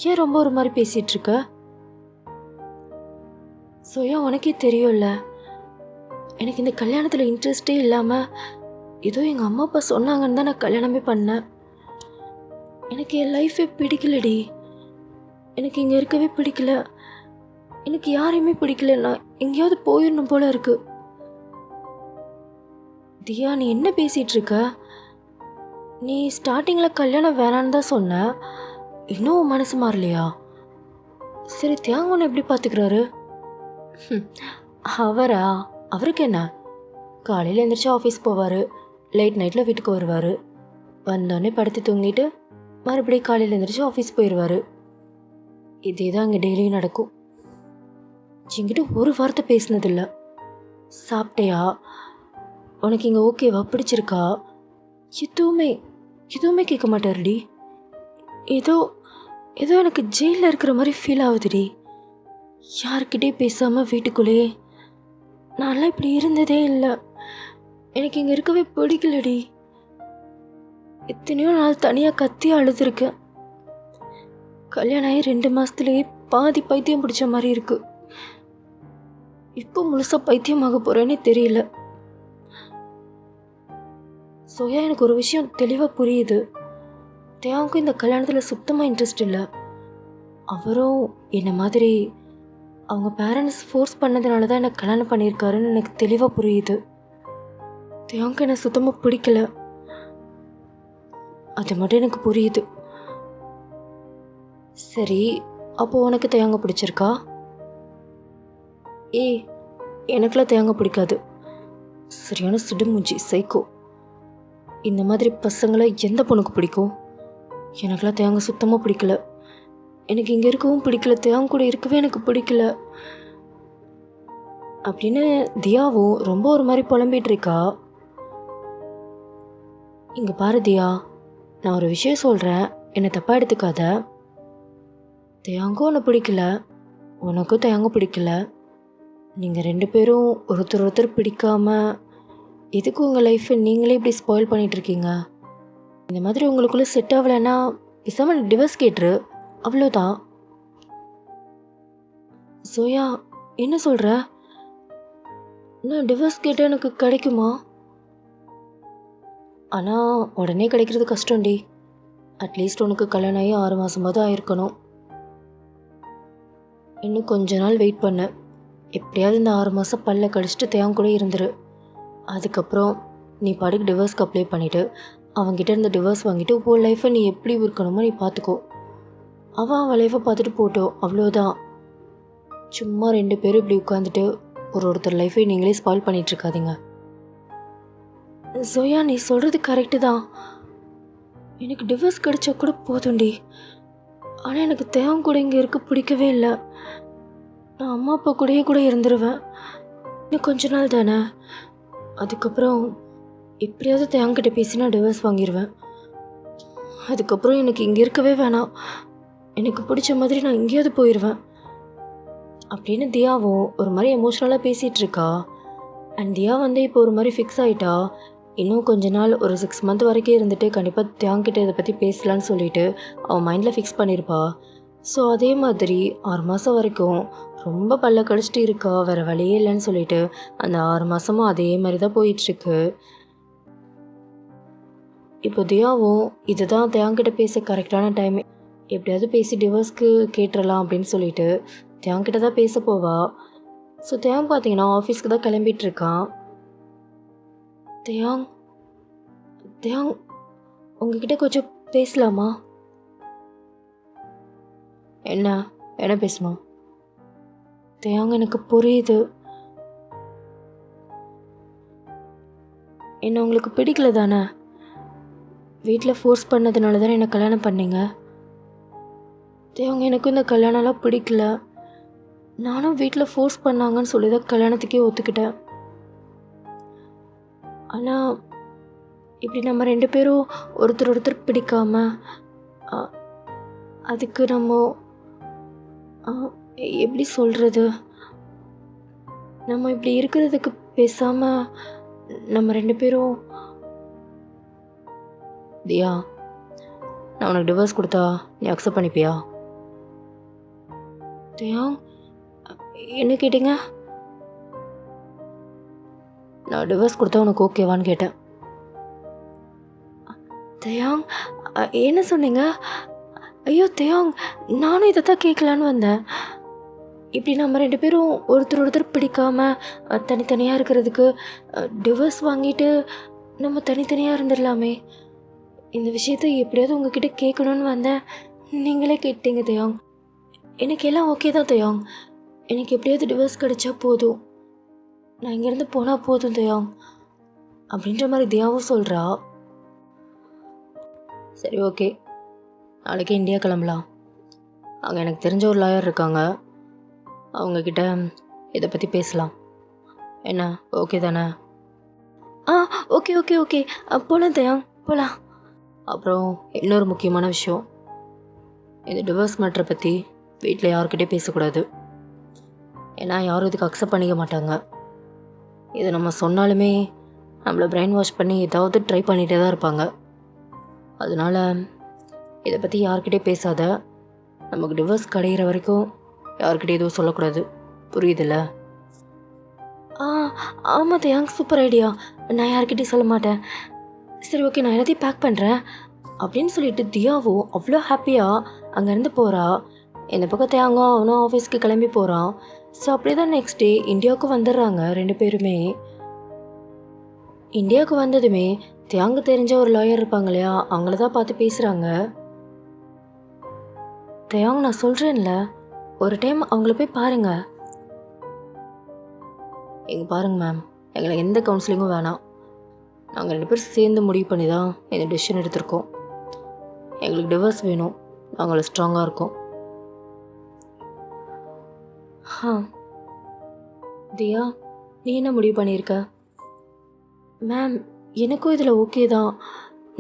ஏன் ரொம்ப ஒரு மாதிரி பேசிகிட்டு இருக்க? சோயா, உனக்கே தெரியும்ல எனக்கு இந்த கல்யாணத்தில் இன்ட்ரெஸ்டே இல்லாமல் ஏதோ எங்கள் அம்மா அப்பா சொன்னாங்கன்னு தான் நான் கல்யாணமே பண்ணேன். எனக்கு என் லைஃபே பிடிக்கலடி. எனக்கு இங்கே இருக்கவே பிடிக்கல. எனக்கு யாரையுமே பிடிக்கல. நான் எங்கேயாவது போயிடணும் போல இருக்கு. தியா, நீ என்ன பேசிகிட்டு இருக்க? நீ ஸ்டார்டிங்கில் கல்யாணம் வேணான்னு தான் சொன்ன. இன்னும் உன் மனசு மாறலையா? சரி, தியாங்கன்னு எப்படி பார்த்துக்கிறாரு? அவரா? அவருக்கு என்ன? காலையில் எழுந்திரிச்சு ஆஃபீஸ் போவார், லேட் நைட்டில் வீட்டுக்கு வருவார், வந்தோடனே படுத்து தூங்கிட்டு மறுபடியும் காலையில் எழுந்திரிச்சு ஆஃபீஸ் போயிடுவார். இதே தான் அங்கே டெய்லியும் நடக்கும். என்கிட்ட ஒரு வார்த்தை பேசினதில்ல. சாப்பிட்டியா, உனக்கு இங்கே ஓகேவா, பிடிச்சிருக்கா, எதுவுமே கேட்க மாட்டாருடி. ஏதோ ஏதோ எனக்கு ஜெயிலில் இருக்கிற மாதிரி ஃபீல் ஆகுதுடி. யார்கிட்டே பேசாமல் வீட்டுக்குள்ளேயே. நான்லாம் இப்படி இருந்ததே இல்லை. எனக்கு இங்கே இருக்கவே பிடிக்கலடி. எத்தனையோ நாள் தனியாக கத்தி அழுதுருக்கேன். கல்யாணம் ஆகி 2 மாதத்துலேயே பாதி பைத்தியம் பிடிச்ச மாதிரி இருக்கு. இப்போ முழுசாக பைத்தியமாக போகிறேன்னே தெரியல. சோயா, எனக்கு ஒரு விஷயம் தெளிவாக புரியுது. தேவாவுக்கும் இந்த கல்யாணத்தில் சுத்தமாக இன்ட்ரெஸ்ட் இல்லை. அவரும் என்னை மாதிரி அவங்க பேரண்ட்ஸ் ஃபோர்ஸ் பண்ணதுனால தான் எனக்கு கல்யாணம் பண்ணியிருக்காருன்னு எனக்கு தெளிவாக புரியுது. தேவாவுக்கு என்னை சுத்தமாக பிடிக்கல, அது மட்டும் எனக்கு புரியுது. சரி, அப்போது உனக்கு தேங்க பிடிச்சிருக்கா? ஏய், எனக்குலாம் தேங்க பிடிக்காது. சரியான சிடுமூஞ்சி, சைக்கோ. இந்த மாதிரி பசங்களை எந்த பொண்ணுக்கு பிடிக்கும்? எனக்குலாம் தேங்க சுத்தமாக பிடிக்கல. எனக்கு இங்கே இருக்கவும் பிடிக்கல, தேங்க கூட இருக்கவே எனக்கு பிடிக்கல அப்படின்னு தியாவும் ரொம்ப ஒரு மாதிரி புலம்பிகிட்டு இருக்கா. இங்கே பாரு தியா, நான் ஒரு விஷயம் சொல்கிறேன், என்னை தப்பாக எடுத்துக்காத. தேங்கும் உன்னை பிடிக்கல, உனக்கும் தேங்க பிடிக்கல. நீங்கள் 2 பேரும் ஒருத்தர் பிடிக்காம எதுக்கு உங்கள் லைஃப்பை நீங்களே இப்படி ஸ்பாயில் பண்ணிகிட்ருக்கீங்க? இந்த மாதிரி உங்களுக்குள்ளே செட் ஆகலைன்னா பேசாமல் டிவோர்ஸ் கேட்டுரு, அவ்வளோதான். சோயா, என்ன சொல்கிற? நான் டிவோர்ஸ் கேட்டால் எனக்கு கிடைக்குமா? ஆனால் உடனே கிடைக்கிறது கஷ்டம்டி. அட்லீஸ்ட் உனக்கு கல்யாணம் ஆகி 6 மாதமாவது ஆயிருக்கணும். இன்னும் கொஞ்ச நாள் வெயிட் பண்ணு. எப்படியாவது இந்த 6 மாதம் பல்ல கடிச்சிட்டு தேவன் கூட இருந்துரு. அதுக்கப்புறம் நீ பாட்டுக்கு டிவோர்ஸ்க்கு அப்ளை பண்ணிவிட்டு அவன்கிட்ட இருந்து டிவோர்ஸ் வாங்கிட்டு உன் லைஃப்பை நீ எப்படி இருக்கணுமோ நீ பார்த்துக்கோ. அவன் லைஃப்பை பார்த்துட்டு போட்டோம், அவ்வளோதான். சும்மா 2 பேரும் இப்படி உட்காந்துட்டு ஒருத்தர் லைஃப்பை நீங்களே ஸ்பாயில் பண்ணிகிட்ருக்காதீங்க. சோயா, நீ சொல்கிறது கரெக்டு தான். எனக்கு டிவோர்ஸ் கிடைச்சா கூட போதும்டி. ஆனால் எனக்கு தேவன் கூட இங்கே இருக்க பிடிக்கவே இல்லை. நான் அம்மா அப்பா கூடயே கூட இருந்துருவேன். இன்னும் கொஞ்ச நாள் தானே. அதுக்கப்புறம் எப்படியாவது தேவங்கிட்ட பேசி நான் டிவோர்ஸ் வாங்கிடுவேன். அதுக்கப்புறம் எனக்கு இங்கே இருக்கவே வேணாம். எனக்கு பிடிச்ச மாதிரி நான் எங்கேயாவது போயிடுவேன் அப்படின்னு தியாவும் ஒரு மாதிரி எமோஷ்னலாக பேசிகிட்டு இருக்கா. அண்ட் தியா இப்போ ஒரு மாதிரி ஃபிக்ஸ் ஆகிட்டா. இன்னும் கொஞ்ச நாள் ஒரு 6 மந்த் வரைக்கும் இருந்துட்டு கண்டிப்பாக தேங்கிட்ட இதை பற்றி பேசலான்னு சொல்லிட்டு அவன் மைண்டில் ஃபிக்ஸ் பண்ணியிருப்பா. ஸோ அதே மாதிரி 6 மாதம் வரைக்கும் ரொம்ப பல்ல கடிச்சிட்டு இருக்கா, வேறு வழியே இல்லைன்னு சொல்லிட்டு அந்த 6 மாதமும் அதே மாதிரி தான் போயிட்டுருக்கு. இப்போ தியாவும் இதுதான் தேங்கிட்ட பேச கரெக்டான டைம், எப்படியாவது பேசி டிவோர்ஸ்க்கு கேட்டுடலாம் அப்படின்னு சொல்லிட்டு தேங்கிட்ட தான் பேச போவா. ஸோ தேங் பார்த்தீங்கன்னா ஆஃபீஸ்க்கு தான் கிளம்பிட்டு இருக்கான். தேங் உங்ககிட்ட கொஞ்சம் பேசலாமா? என்ன பேசணும்? தேங், எனக்கு புரியுது. என்ன உங்களுக்கு பிடிக்கல தானே? வீட்டில் ஃபோர்ஸ் பண்ணதுனால தானே என்னை கல்யாணம் பண்ணீங்க. தேவங்க எனக்கும் இந்த கல்யாணம்லாம் பிடிக்கல. நானும் வீட்டில் ஃபோர்ஸ் பண்ணாங்கன்னு சொல்லி தான் கல்யாணத்துக்கே ஒத்துக்கிட்டேன். ஆனால் இப்படி நம்ம 2 பேரும் ஒருத்தர் பிடிக்காம அ, அதுக்கு நம்ம அ, எப்படி சொல்கிறது, நம்ம இப்படி இருக்கிறதுக்கு பேசாமல் நம்ம 2 பேரும். தியா, நான் உனக்கு டிவோர்ஸ் கொடுத்தா நீ அக்செப்ட் பண்ணிப்பியா? தியா, என்ன கேட்டீங்க? நான் டிவோர்ஸ் கொடுத்தா உனக்கு ஓகேவான்னு கேட்டேன். தியாங், என்ன சொன்னீங்க? ஐயோ தியாங், நானும் இதை தான் கேட்கலான்னு வந்தேன். இப்படி நம்ம 2 பேரும் ஒருத்தர் பிடிக்காம தனித்தனியாக இருக்கிறதுக்கு டிவோர்ஸ் வாங்கிட்டு நம்ம தனித்தனியாக இருந்துடலாமே. இந்த விஷயத்த எப்படியாவது உங்ககிட்ட கேட்கணுன்னு வந்தேன். நீங்களே கேட்டீங்க தியாங். எனக்கு எல்லாம் ஓகே தான் தியாங். எனக்கு எப்படியாவது டிவோர்ஸ் கிடைச்சா போதும். நான் இங்கேருந்து போனால் போதும் தியாங் அப்படின்ற மாதிரி தியாவும் சொல்கிறா. சரி, ஓகே, நாளைக்கு இந்தியா கிளம்பலாம். அங்கே எனக்கு தெரிஞ்ச ஒரு லாயர் இருக்காங்க, அவங்கக்கிட்ட இதை பற்றி பேசலாம். என்ன, ஓகே தானே? ஆ, ஓகே ஓகே ஓகே, போகலாம் தியாங், போகலாம். அப்புறம் இன்னொரு முக்கியமான விஷயம், இந்த டிவோர்ஸ் மேட்ரை பற்றி வீட்டில் யாருக்கிட்டே பேசக்கூடாது. ஏன்னா யாரும் இதுக்கு அக்செப்ட் பண்ணிக்க மாட்டாங்க. இதை நம்ம சொன்னாலுமே நம்மளை பிரெயின் வாஷ் பண்ணி ஏதாவது ட்ரை பண்ணிகிட்டே தான் இருப்பாங்க. அதனால் இதை பற்றி யார்கிட்டே பேசாத. நமக்கு டிவோர்ஸ் கிடைக்கிற வரைக்கும் யார்கிட்ட எதுவும் சொல்லக்கூடாது. புரியுதுல்ல? ஆ, ஆமாம் தியாங், சூப்பர் ஐடியா. நான் யார்கிட்டையும் சொல்ல மாட்டேன். சரி, ஓகே, நான் எல்லாத்தையும் பேக் பண்ணுறேன் அப்படின்னு சொல்லிட்டு தியாவும் அவ்வளோ ஹாப்பியாக அங்கேருந்து போகிறா. இந்த பக்கம் தியாங்கும் அவனும் ஆஃபீஸ்க்கு கிளம்பி போகிறான். ஸோ அப்படியே தான் நெக்ஸ்ட் டே இந்தியாவுக்கு வந்துடுறாங்க 2 பேருமே. இந்தியாவுக்கு வந்ததுமே தியாங்கு தெரிஞ்ச ஒரு லாயர் இருப்பாங்க இல்லையா, அவங்கள தான் பார்த்து பேசுகிறாங்க. தியாங், நான் சொல்கிறேன்ல, ஒரு டைம் அவங்கள போய் பாருங்கள். எங்க பாருங்க மேம், எங்களுக்கு எந்த கவுன்சிலிங்கும் வேணாம். நாங்கள் 2 பேரும் சேர்ந்து முடிவு பண்ணி தான் இந்த டெசிஷன் எடுத்திருக்கோம். எங்களுக்கு டிவோர்ஸ் வேணும். நாங்கள் ஸ்ட்ராங்காக இருக்கோம். தியா, நீ என்ன முடிவு பண்ணியிருக்க? மேம், எனக்கும் இதில் ஓகே தான்.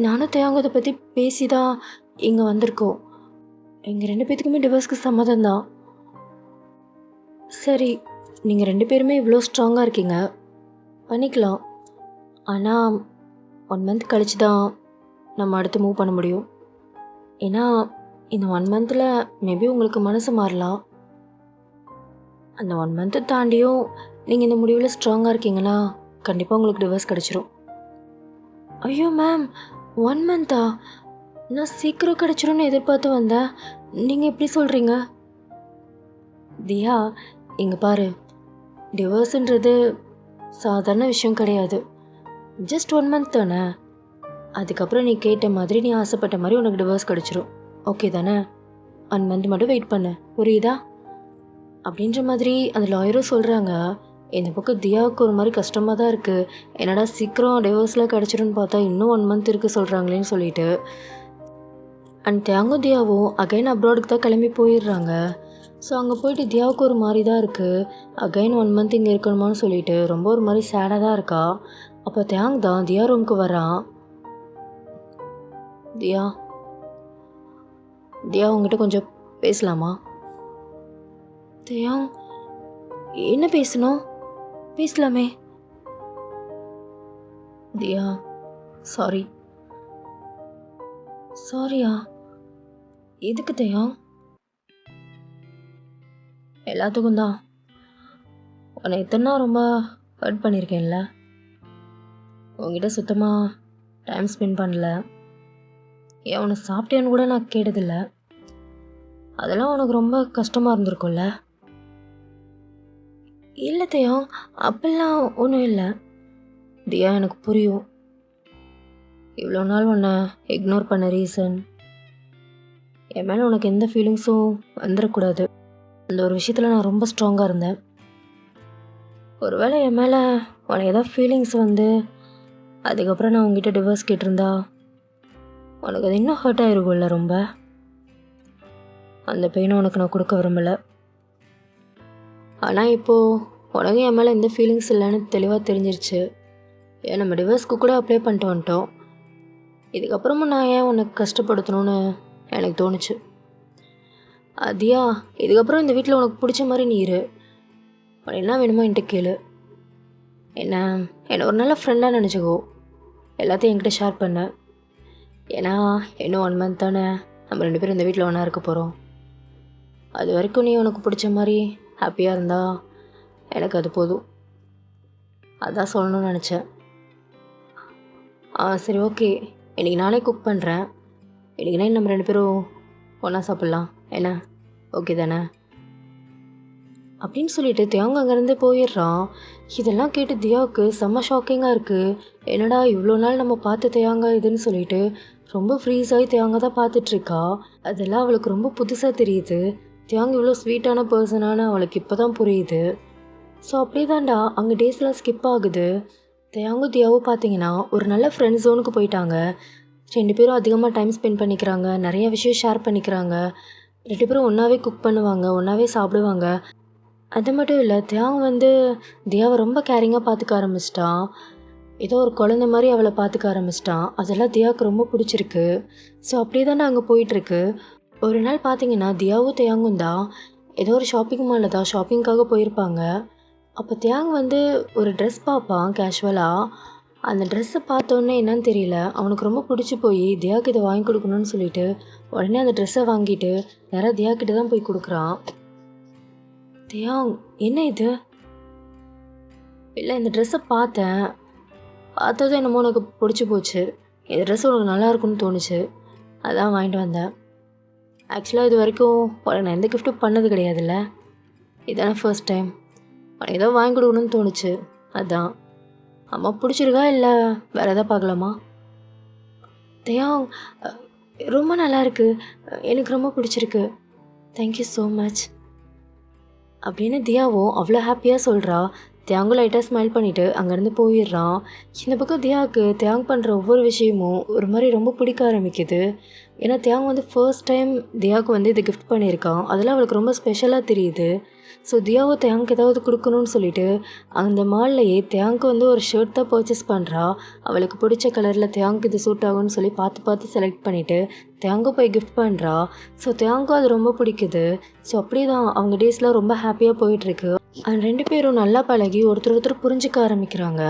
நானும் தியாங்க இதை பற்றி பேசி தான் இங்கே வந்திருக்கோம். எங்கள் 2 பேத்துக்குமே டிவோர்ஸ்க்கு சம்மதம் தான். சரி, நீங்கள் 2 பேருமே இவ்வளோ ஸ்ட்ராங்காக இருக்கீங்க, பண்ணிக்கலாம். ஆனால் 1 மந்த் கழிச்சு தான் நம்ம அடுத்து மூவ் பண்ண முடியும். ஏன்னா இந்த 1 மந்தில் மேபி உங்களுக்கு மனசு மாறலாம். அந்த 1 மந்த்தை தாண்டியும் நீங்கள் இந்த முடிவில் ஸ்ட்ராங்காக இருக்கீங்கன்னா கண்டிப்பாக உங்களுக்கு டிவோர்ஸ் கிடச்சிரும். ஐயோ மேம், 1 மந்த்தா? நான் சீக்கிரம் கிடச்சிரும்னு எதிர்பார்த்து வந்தேன். நீங்கள் எப்படி சொல்கிறீங்க? தியா, இங்கே பாரு, டிவோர்ஸுன்றது சாதாரண விஷயம் கிடையாது. ஜஸ்ட் 1 மந்த் தானே. அதுக்கப்புறம் நீ கேட்ட மாதிரி, நீ ஆசைப்பட்ட மாதிரி உனக்கு டிவோர்ஸ் கிடச்சிரும். ஓகே தானே? 1 மந்த் மட்டும் வெயிட் பண்ணு, புரியுதா? அப்படின்ற மாதிரி அந்த லாயரும் சொல்கிறாங்க. இந்த பக்கம் தியாவுக்கு ஒரு மாதிரி கஷ்டமாக தான் இருக்குது. என்னடா சீக்கிரம் டிவோர்ஸில் கிடச்சிருன்னு பார்த்தா இன்னும் 1 மந்த் இருக்குது சொல்கிறாங்களேன்னு சொல்லிட்டு. அண்ட் தியாங்கும் தியாவும் அகைன் அப்ராடுக்கு தான் கிளம்பி போயிடுறாங்க. ஸோ அங்கே போயிட்டு தியாவுக்கு ஒரு மாதிரி தான் இருக்குது. அகைன் 1 மந்த் இங்கே இருக்கணுமான்னு சொல்லிட்டு ரொம்ப ஒரு மாதிரி சேடாக தான் இருக்கா. அப்போ தியாங் தான் தியா ரூமுக்கு வரான். தியா, தியா உங்ககிட்ட கொஞ்சம் பேசலாமா? தியாங், என்ன பேசணும்? பேசலாமே. தியா, சாரி. சாரியா? எதுக்கு தியாங்? எல்லாத்துக்கும் தான். உன்னை இத்தனை ரொம்ப ஹர்ட் பண்ணியிருக்கேன்ல. உங்ககிட்ட சுத்தமாக டைம் ஸ்பெண்ட் பண்ணல. ஏன் உன்னை சாப்பிட்டேன்னு கூட நான் கேட்டதில்லை. அதெல்லாம் உனக்கு ரொம்ப கஷ்டமாக இருந்திருக்கும்ல? இல்லை தியாங், அப்படிலாம் ஒன்றும் இல்லை. தியா, எனக்கு புரியும். இவ்வளோ நாள் உன்னை இக்னோர் பண்ண ரீசன், என் மேலே உனக்கு எந்த ஃபீலிங்ஸும் வந்துடக்கூடாது. அந்த ஒரு விஷயத்தில் நான் ரொம்ப ஸ்ட்ராங்காக இருந்தேன். ஒருவேளை என் மேலே உனக்கு ஏதாவது ஃபீலிங்ஸ் வந்து அதுக்கப்புறம் நான் உங்ககிட்ட டிவோர்ஸ் கேட்டிருந்தா உனக்கு அது இன்னும் ஹர்ட் ஆயிருக்கும்ல ரொம்ப. அந்த பெயினை உனக்கு நான் கொடுக்க விரும்பலை. ஆனால் இப்போது உனக்கு என் மேலே எந்த ஃபீலிங்ஸ் இல்லைன்னு தெளிவாக தெரிஞ்சிருச்சு. ஏன் நம்ம டிவோர்ஸ்க்கு கூட அப்ளை பண்ணிட்டு வந்துட்டோம். இதுக்கப்புறமும் நான் ஏன் உனக்கு கஷ்டப்படுத்தணும்னு எனக்கு தோணுச்சு. தியா, இதுக்கப்புறம் இந்த வீட்டில் உனக்கு பிடிச்ச மாதிரி நீ இரு. உனக்கு என்ன வேணுமோ என்கிட்ட கேளு. என்னை ஒரு நல்ல ஃப்ரெண்டாக நினச்சிக்கோ. எல்லாத்தையும் என்கிட்ட ஷேர் பண்ண. ஏன்னா இன்னும் 1 month தானே நம்ம 2 பேரும் இந்த வீட்டில் ஒன்றா இருக்க போகிறோம். அது வரைக்கும் நீ உனக்கு பிடிச்ச மாதிரி ஹாப்பியாக இருந்தா எனக்கு அது போதும். அதான் சொல்லணும்னு நினச்சேன். சரி, ஓகே. இன்றைக்கி நானே குக் பண்ணுறேன். இன்றைக்கி நைட் நம்ம 2 பேரும் ஒன்றா சாப்பிட்லாம். என்ன, ஓகே தானே? அப்படின்னு சொல்லிட்டு தியாங்க அங்கேருந்து போயிடுறான். இதெல்லாம் கேட்டு தியாவுக்கு செம்ம ஷாக்கிங்காக இருக்குது. என்னடா இவ்வளோ நாள் நம்ம பார்த்த தியாங்க இதுன்னு சொல்லிட்டு ரொம்ப ஃப்ரீஸ் ஆகி தியாங்க தான் பார்த்துட்ருக்கா. அதெல்லாம் அவளுக்கு ரொம்ப புதுசாக தெரியுது. தியாங்க இவ்வளோ ஸ்வீட்டான பர்சனான அவளுக்கு இப்போ தான் புரியுது. ஸோ அப்படியே தான்டா அங்கே டேஸ்லாம் ஸ்கிப் ஆகுது. தியாங்கும் தியாவும் பார்த்தீங்கன்னா ஒரு நல்ல ஃப்ரெண்ட் ஜோனுக்கு போயிட்டாங்க. 2 பேரும் அதிகமாக டைம் ஸ்பெண்ட் பண்ணிக்கிறாங்க. நிறைய விஷயம் ஷேர் பண்ணிக்கிறாங்க. 2 பேரும் ஒன்றாவே குக் பண்ணுவாங்க, ஒன்றாவே சாப்பிடுவாங்க. அது மட்டும் இல்லை, தியாங் தியாவை ரொம்ப கேரிங்காக பார்த்துக்க ஆரம்பிச்சிட்டான். ஏதோ ஒரு குழந்தை மாதிரி அவளை பார்த்துக்க ஆரம்பிச்சிட்டான். அதெல்லாம் தியாவுக்கு ரொம்ப பிடிச்சிருக்கு. ஸோ அப்படியே தானே அங்கே போயிட்டுருக்கு. ஒரு நாள் பார்த்தீங்கன்னா தியாவும் தியாங்கும் தான் ஏதோ ஒரு ஷாப்பிங் மாலில் தான் ஷாப்பிங்காக போயிருப்பாங்க. அப்போ தியாங் ஒரு ட்ரெஸ் பார்ப்பான் கேஷுவலாக. அந்த ட்ரெஸ்ஸை பார்த்தோன்னே என்னன்னு தெரியல, அவனுக்கு ரொம்ப பிடிச்சி போய் தியாவுக்கு இதை வாங்கி கொடுக்கணும்னு சொல்லிட்டு உடனே அந்த ட்ரெஸ்ஸை வாங்கிட்டு நேராக தியாக்கிட்ட தான் போய் கொடுக்குறான். தியாங், என்ன இது? இல்லை, இந்த ட்ரெஸ்ஸை பார்த்ததும் என்னமோ உனக்கு பிடிச்சி போச்சு. இந்த ட்ரெஸ் உனக்கு நல்லா இருக்குன்னு தோணுச்சு, அதான் வாங்கிட்டு வந்தேன். ஆக்சுவலாக இது வரைக்கும் உனக்கு நான் எந்த கிஃப்ட்டும் பண்ணது கிடையாதுல்ல, இதானே ஃபர்ஸ்ட் டைம். உனக்கு ஏதோ வாங்கி கொடுக்கணும்னு தோணுச்சு, அதான். அம்மா பிடிச்சிருக்கா இல்லை வேறு எதாவது பார்க்கலாமா? தியாங், ரொம்ப நல்லா இருக்கு, எனக்கு ரொம்ப பிடிச்சிருக்கு, தேங்க்யூ ஸோ மச் அப்படின்னு தியாவும் அவ்வளோ ஹாப்பியாக சொல்கிறா. தியாங்கும் லைட்டாக ஸ்மைல் பண்ணிவிட்டு அங்கேருந்து போயிடுறான். இந்த பக்கம் தியாவுக்கு தியாங் பண்ணுற ஒவ்வொரு விஷயமும் ஒரு மாதிரி ரொம்ப பிடிக்க ஆரம்பிக்குது. ஏன்னா தியாங் ஃபர்ஸ்ட் டைம் தியாவுக்கு இது கிஃப்ட் பண்ணியிருக்கான். அதெல்லாம் அவளுக்கு ரொம்ப ஸ்பெஷலாக தெரியுது. ஸோ தியாவை தியாங்க்கு ஏதாவது கொடுக்கணும்னு சொல்லிட்டு அந்த மால்லையே தியாங்க்கு ஒரு ஷர்ட் தான் பர்ச்சேஸ் பண்ணுறா. அவளுக்கு பிடிச்ச கலரில் தியாங்க்கு இது சூட் ஆகும்னு சொல்லி பார்த்து செலக்ட் பண்ணிவிட்டு தியாங்கும் போய் கிஃப்ட் பண்ணுறா. ஸோ தியாங்க்கும் அது ரொம்ப பிடிக்குது. ஸோ அப்படியே தான் அவங்க டேஸ்லாம் ரொம்ப ஹாப்பியாக போயிட்டுருக்கு. அண்ட் 2 பேரும் நல்லா பழகி ஒருத்தர் புரிஞ்சிக்க ஆரம்பிக்கிறாங்க.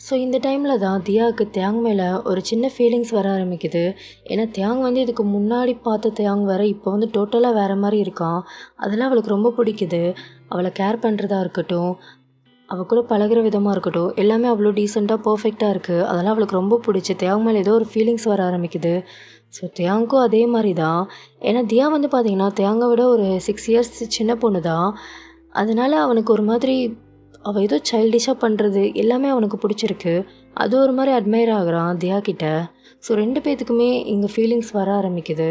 ஸோ இந்த டைமில் தான் தியாவுக்கு தியாங் மேலே ஒரு சின்ன ஃபீலிங்ஸ் வர ஆரம்பிக்குது. ஏன்னா தியாங் இதுக்கு முன்னாடி பார்த்த தியாங் வேறு இப்போ டோட்டலாக வேறு மாதிரி இருக்கான். அதெல்லாம் அவளுக்கு ரொம்ப பிடிக்குது. அவளை கேர் பண்ணுறதா இருக்கட்டும், அவள் கூட பழகிற விதமாக இருக்கட்டும், எல்லாமே அவ்வளோ டீசெண்டாக பர்ஃபெக்டாக இருக்குது. அதெல்லாம் அவளுக்கு ரொம்ப பிடிச்சி தியாங் மேலே ஏதோ ஒரு ஃபீலிங்ஸ் வர ஆரம்பிக்குது. ஸோ தியாங்க்கும் அதே மாதிரி தான். ஏன்னா தியா பார்த்தீங்கன்னா தியாங்கை விட ஒரு 6 years சின்ன பொண்ணு தான். அதனால் அவனுக்கு ஒரு மாதிரி அவள் ஏதோ சைல்டிஷாக பண்ணுறது எல்லாமே அவனுக்கு பிடிச்சிருக்கு. அது ஒரு மாதிரி அட்மையர் ஆகுறான் தியா கிட்ட. ஸோ 2 பேர்த்துக்குமே இங்கே ஃபீலிங்ஸ் வர ஆரம்பிக்குது.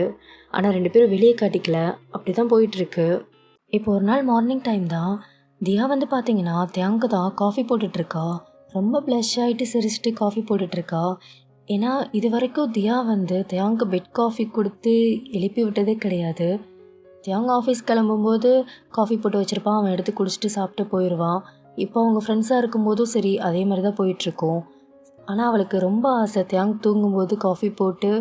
ஆனால் 2 பேரும் வெளியே காட்டிக்கல, அப்படி தான் போயிட்டுருக்கு. இப்போ ஒரு நாள் மார்னிங் டைம் தான். தியா பார்த்தீங்கன்னா தியாங்க்கு தான் காஃபி போட்டுட்ருக்கா. ரொம்ப ப்ளஷ் ஆகிட்டு சிரிச்சிட்டு காஃபி போட்டுட்ருக்கா. ஏன்னா இது வரைக்கும் தியா தியாங்க்கு பெட் காஃபி கொடுத்து எழுப்பி விட்டதே கிடையாது. தியாங் ஆஃபீஸ் கிளம்பும்போது காஃபி போட்டு வச்சுருப்பான், அவன் எடுத்து குடிச்சிட்டு சாப்பிட்டு போயிடுவான். இப்போ அவங்க ஃப்ரெண்ட்ஸாக இருக்கும்போதும் சரி அதே மாதிரி தான் போயிட்டுருக்கோம். ஆனால் அவளுக்கு ரொம்ப ஆசை தியாங் தூங்கும்போது காஃபி போட்டு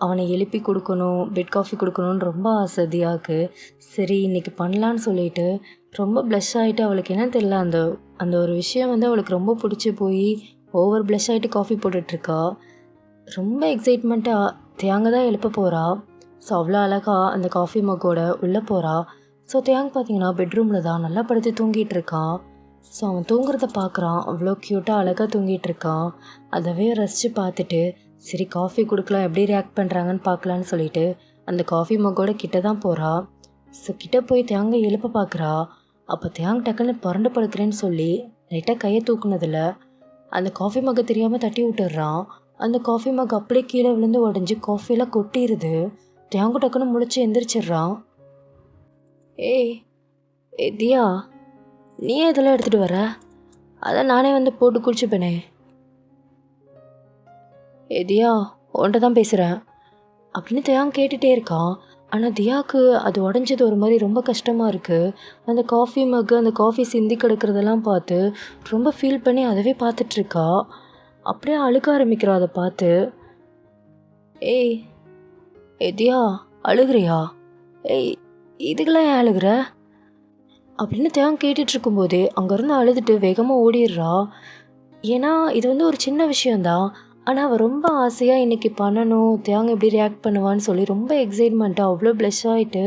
அவனை எழுப்பி கொடுக்கணும், பெட் காஃபி கொடுக்கணுன்னு ரொம்ப ஆசை தியாவுக்கு. சரி இன்றைக்கி பண்ணலான்னு சொல்லிட்டு ரொம்ப ப்ளஷ் ஆகிட்டு அவளுக்கு என்ன தெரியல, அந்த ஒரு விஷயம் அவளுக்கு ரொம்ப பிடிச்சி போய் ஓவர் ப்ளஷ் ஆகிட்டு காஃபி போட்டுட்ருக்கா. ரொம்ப எக்ஸைட்மெண்ட்டாக தியாங்க தான் எழுப்ப போகிறா. ஸோ அவ்வளோ அழகாக அந்த காஃபி மக்கோட உள்ளே போகிறா. ஸோ தியாங் பார்த்தீங்கன்னா பெட்ரூமில் தான் நல்லா படுத்து தூங்கிட்டு இருக்கான். ஸோ அவன் தூங்குறத பார்க்குறான், அவ்வளோ க்யூட்டாக அழகாக தூங்கிட்டு இருக்கான். அதவே ரசித்து பார்த்துட்டு சரி காஃபி கொடுக்கலாம், எப்படி ரியாக்ட் பண்ணுறாங்கன்னு பார்க்கலான்னு சொல்லிட்டு அந்த காஃபி மக்கோட கிட்ட தான் போகிறா. ஸோ கிட்டே போய் தியாங்க எழுப்ப பார்க்குறா. அப்போ தியாங் டக்குன்னு புரண்டு படுக்கிறேன்னு சொல்லி லைட்டாக கையை தூக்குனதில் அந்த காஃபி மக்கை தெரியாமல் தட்டி விட்டுடுறான். அந்த காஃபி மக் அப்படியே கீழே விழுந்து உடஞ்சி காஃபியெல்லாம் கொட்டிடுது. தியாங்கு டக்குன்னு முழிச்சு எந்திரிச்சிடுறான். ஏய் தியா, நீ இதெல்லாம் எடுத்துகிட்டு வர? அதான் நானே போட்டு குடிச்சுப்பேனே. தியா உன்கிட்ட தான் பேசுகிறேன் அப்படின்னு தியாங் கேட்டுகிட்டே இருக்கான். ஆனால் தியாவுக்கு அது உடஞ்சது ஒரு மாதிரி ரொம்ப கஷ்டமாக இருக்குது. அந்த காஃபி மக்கு அந்த காஃபி சிந்தி கிடக்கிறதெல்லாம் பார்த்து ரொம்ப ஃபீல் பண்ணி அதவே பார்த்துட்ருக்கா. அப்படியே அழுக ஆரம்பிக்கிறா அதை பார்த்து. ஏய் தியா அழுகிறியா? ஏய் இதுக்கெல்லாம் ஏன் அழுகிற அப்படின்னு தியாங் கேட்டுட்டு இருக்கும்போதே அங்கேருந்து அழுதுட்டு வேகமாக ஓடிடுறா. ஏன்னா இது வந்து ஒரு சின்ன விஷயந்தான். ஆனால் அவள் ரொம்ப ஆசையாக இன்றைக்கி பண்ணணும், தியாங் எப்படி ரியாக்ட் பண்ணுவான்னு சொல்லி ரொம்ப எக்ஸைட்மெண்ட்டாக அவ்வளோ ப்ளஷ் ஆகிட்டு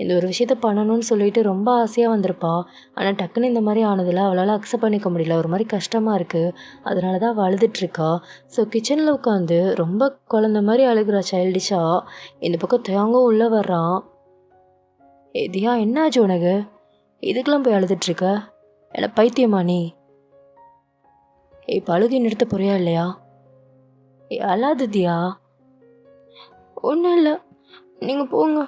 இந்த ஒரு விஷயத்த பண்ணணும்னு சொல்லிட்டு ரொம்ப ஆசையாக வந்திருப்பா. ஆனால் டக்குன்னு இந்த மாதிரி ஆனதில் அவளால் அக்செப்ட் பண்ணிக்க முடியல. ஒரு மாதிரி கஷ்டமாக இருக்குது. அதனால தான் அவள் அழுதுட்ருக்கா. ஸோ கிச்சனில் உட்காந்து ரொம்ப குழந்த மாதிரி அழுகிறா சைல்டிஷாக. இந்த பக்கம் தியாங்கும் உள்ளே வர்றான். தியா என்னாச்சு உனக்கு? இதுக்கெல்லாம் போய் அழுதுட்ருக்க? என்ன பைத்தியமா நீ? இப்போ அழுகி நிறுத்த போறியா இல்லையா? அழாது தியா. ஒன்றும் இல்லை, நீங்கள் போங்க.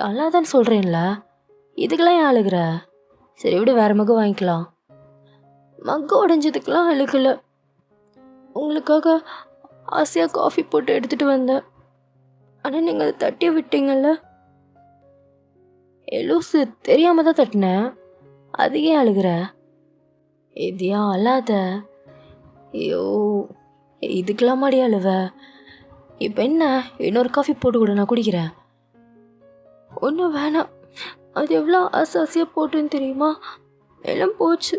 அழாதான்னு சொல்கிறேன்ல, இதுக்கெல்லாம் ஏன் அழுகிற? சரி விட வேறு மக்கு வாங்கிக்கலாம். மக்கு உடஞ்சதுக்கெலாம் அழுகலை. உங்களுக்காக ஆசையாக காஃபி போட்டு எடுத்துகிட்டு வந்தேன். ஆனால் நீங்கள் அதை தட்டி விட்டீங்கல்ல. லூசு, தெரியாமல் தான் தட்டினேன். அது ஏன் அழுகிற? தியா அழாத. ஐயோ இதுக்கெல்லாம் மாடி அழுவ? இப்போ என்ன, இன்னொரு காஃபி போட்டு கூட நான் குடிக்கிறேன். ஒன்றும் வேணாம், அது எவ்வளோ ஆசையாக போட்டுன்னு தெரியுமா? எல்லாம் போச்சு.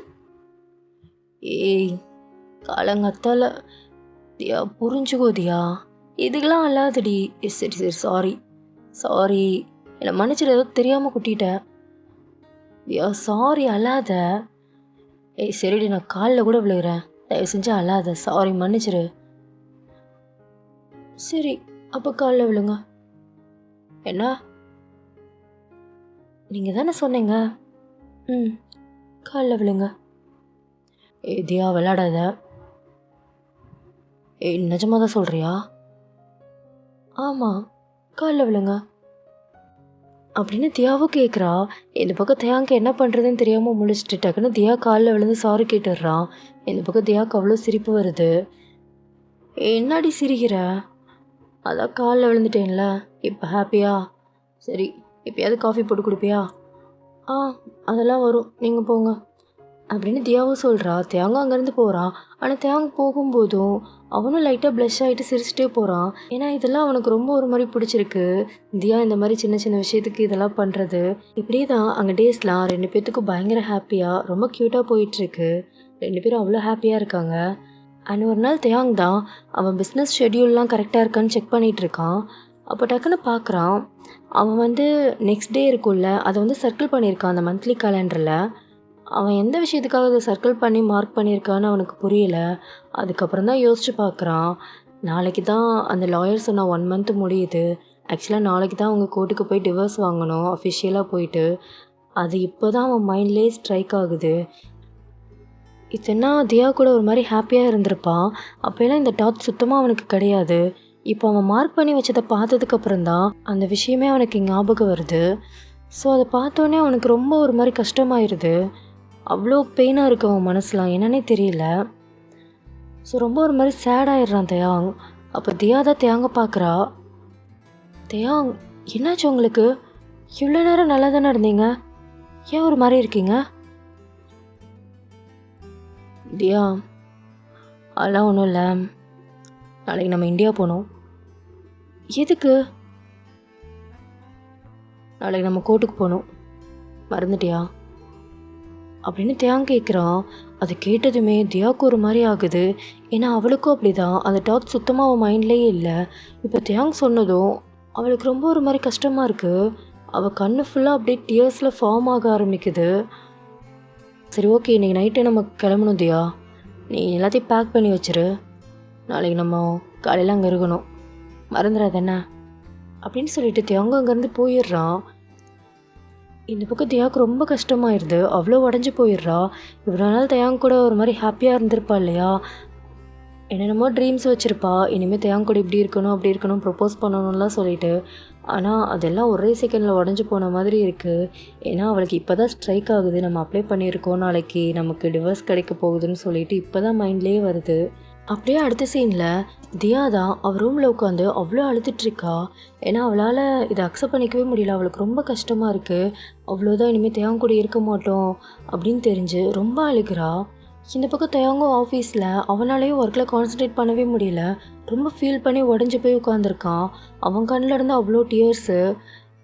ஏய் காலங்கத்தால தியா புரிஞ்சுக்கோ தியா, இதுக்கெல்லாம் அழாதடி. சரி சரி சாரி சாரி, என்னை மன்னிச்சிட, ஏதோ தெரியாமல் குட்டிட்டேன். தியா சாரி, அழாத. சரிடி, நான் காலில் கூட விழுகிறேன், தயவு செஞ்சு அழாத. சாரி, மன்னிச்சிரு. சரி அப்போ காலில் விழுங்க. என்ன? நீங்கள் தானே சொன்னீங்க. காலில் விழுங்க. தியா விளையாடாத. நிஜமாக தான் சொல்கிறியா? ஆமாம், காலில் விழுங்க அப்படின்னு தியாவும் கேட்குறா. இந்த பக்கம் தியாவுக்கு என்ன பண்ணுறதுன்னு தெரியாமல் முழிச்சிட்டு டக்குன்னு தியா காலில் விழுந்து சாரி கேட்டுடுறான். இந்த பக்கம் தியாவுக்கு அவ்வளோ சிரிப்பு வருது. என்னடி சிரிக்கிற? அதான் காலில் விழுந்துட்டேன்ல, இப்போ ஹாப்பியா? சரி, இப்போயாவது காஃபி போட்டு கொடுப்பியா? அதெல்லாம் வரும், நீங்கள் போங்க அப்படின்னு தியாவும் சொல்கிறா. தியாங்க அங்கேருந்து போகிறான். ஆனால் தியாங்க போகும்போதும் அவனும் லைட்டாக ப்ளஷ் ஆகிட்டு சிரிச்சிட்டே போகிறான். ஏன்னா இதெல்லாம் அவனுக்கு ரொம்ப ஒரு மாதிரி பிடிச்சிருக்கு. தியா இந்த மாதிரி சின்ன சின்ன விஷயத்துக்கு இதெல்லாம் பண்ணுறது. இப்படியே தான் அங்கே டேஸ்லாம் 2 பேர்த்துக்கும் பயங்கர ஹாப்பியாக ரொம்ப க்யூட்டாக போயிட்டுருக்கு. 2 பேரும் அவ்வளோ ஹாப்பியாக இருக்காங்க. அண்ட் ஒரு நாள் தியாங் தான் அவன் பிஸ்னஸ் ஷெட்யூல்லாம் கரெக்டாக இருக்கான்னு செக் பண்ணிகிட்டு இருக்கான். அப்போ டக்குன்னு பார்க்குறான், அவன் வந்து நெக்ஸ்ட் டே இருக்கும்ல, அதை வந்து சர்க்கிள் பண்ணியிருக்கான் அந்த மந்த்லி கேலண்டரில். அவன் எந்த விஷயத்துக்காக அதை சர்க்கிள் பண்ணி மார்க் பண்ணியிருக்கான்னு அவனுக்கு புரியலை. அதுக்கப்புறம் தான் யோசித்து பார்க்குறான். நாளைக்கு தான் அந்த லாயர் சொன்ன 1 மந்த் முடியுது. ஆக்சுவலாக நாளைக்கு தான் அவங்க கோர்ட்டுக்கு போய் டிவோர்ஸ் வாங்கணும் அஃபிஷியலாக போயிட்டு. அது இப்போ தான் அவன் மைண்ட்லேயே ஸ்ட்ரைக் ஆகுது. இத்தனை தியா கூட ஒரு மாதிரி ஹாப்பியாக இருந்திருப்பான். அப்போல்லாம் இந்த டாட் சுத்தமாக அவனுக்கு கிடையாது. இப்போ அவன் மார்க் பண்ணி வச்சதை பார்த்ததுக்கப்புறம் தான் அந்த விஷயமே அவனுக்கு ஞாபகம் வருது. ஸோ அதை பார்த்தோன்னே அவனுக்கு ரொம்ப ஒரு மாதிரி கஷ்டமாயிருது. அவ்வளோ பெயினாக இருக்கு அவன் மனசுலாம், என்னன்னே தெரியல. ஸோ ரொம்ப ஒரு மாதிரி சேடாகிடுறான் தியாங். அப்போ தியா தான் தியாங்க பார்க்குறா. தியாங் என்னாச்சு உங்களுக்கு? இவ்வளோ நேரம் நல்லா தானே இருந்தீங்க, ஏன் ஒரு மாதிரி இருக்கீங்க? தியா அதெல்லாம் ஒன்றும் இல்லை, நாளைக்கு நம்ம இந்தியா போகணும். எதுக்கு? நாளைக்கு நம்ம கோர்ட்டுக்கு போகணும், மறந்துட்டியா அப்படின்னு தியாங் கேட்குறான். அதை கேட்டதுமே தியாவுக்கு ஒரு மாதிரி ஆகுது. ஏன்னா அவளுக்கும் அப்படி தான், அந்த டாட் சுத்தமாக அவன் மைண்ட்லேயே இல்லை. இப்போ தியாங் சொன்னதும் அவளுக்கு ரொம்ப ஒரு மாதிரி கஷ்டமாக இருக்குது. அவள் கண்ணு ஃபுல்லாக அப்படியே டியர்ஸில் ஃபார்ம் ஆக ஆரம்பிக்குது. சரி ஓகே, இன்றைக்கி நைட்டே நம்ம கிளம்பணும் தியா, நீ எல்லாத்தையும் பேக் பண்ணி வச்சிரு, நாளைக்கு நம்ம காலையில் அங்கே இருக்கணும், மறந்துடாதண்ணா அப்படின்னு சொல்லிட்டு தியாங்க அங்கேருந்து போயிடுறான். இந்த பக்கம் தியாவுக்கு ரொம்ப கஷ்டமாயிருது. அவ்வளோ உடஞ்சி போயிடுறா. இவ்வளோ நாள் தியாங்க கூட ஒரு மாதிரி ஹாப்பியாக இருந்திருப்பா இல்லையா? என்னென்னமோ ட்ரீம்ஸ் வச்சுருப்பா, இனிமேல் தியாங்க கூட இப்படி இருக்கணும் அப்படி இருக்கணும் ப்ரப்போஸ் பண்ணணும்லாம் சொல்லிட்டு. ஆனால் அதெல்லாம் ஒரே செகண்டில் உடஞ்சி போன மாதிரி இருக்குது. ஏன்னா அவளுக்கு இப்போ தான் ஸ்ட்ரைக் ஆகுது, நம்ம அப்ளை பண்ணியிருக்கோம், நாளைக்கு நமக்கு டிவோர்ஸ் கிடைக்க போகுதுன்னு சொல்லிட்டு இப்போ தான் மைண்ட்லேயே வருது. அப்படியே அடுத்த சீனில் தியா தான் அவள் ரூமில் உட்காந்து அவ்வளோ அழுதுட்ருக்கா. ஏன்னா அவளால் இதை அக்செப்ட் பண்ணிக்கவே முடியல. அவளுக்கு ரொம்ப கஷ்டமாக இருக்குது. அவ்வளோதான், இனிமேல் தேவன் கூட இருக்க மாட்டோம் அப்படின்னு தெரிஞ்சு ரொம்ப அழுகிறா. இந்த பக்கம் தேவங்கும் ஆஃபீஸில் அவனாலேயும் ஒர்க்கில் கான்சன்ட்ரேட் பண்ணவே முடியல. ரொம்ப ஃபீல் பண்ணி உடஞ்சி போய் உட்காந்துருக்கான். அவன் கண்ணில் இருந்து அவ்வளோ டியர்ஸு,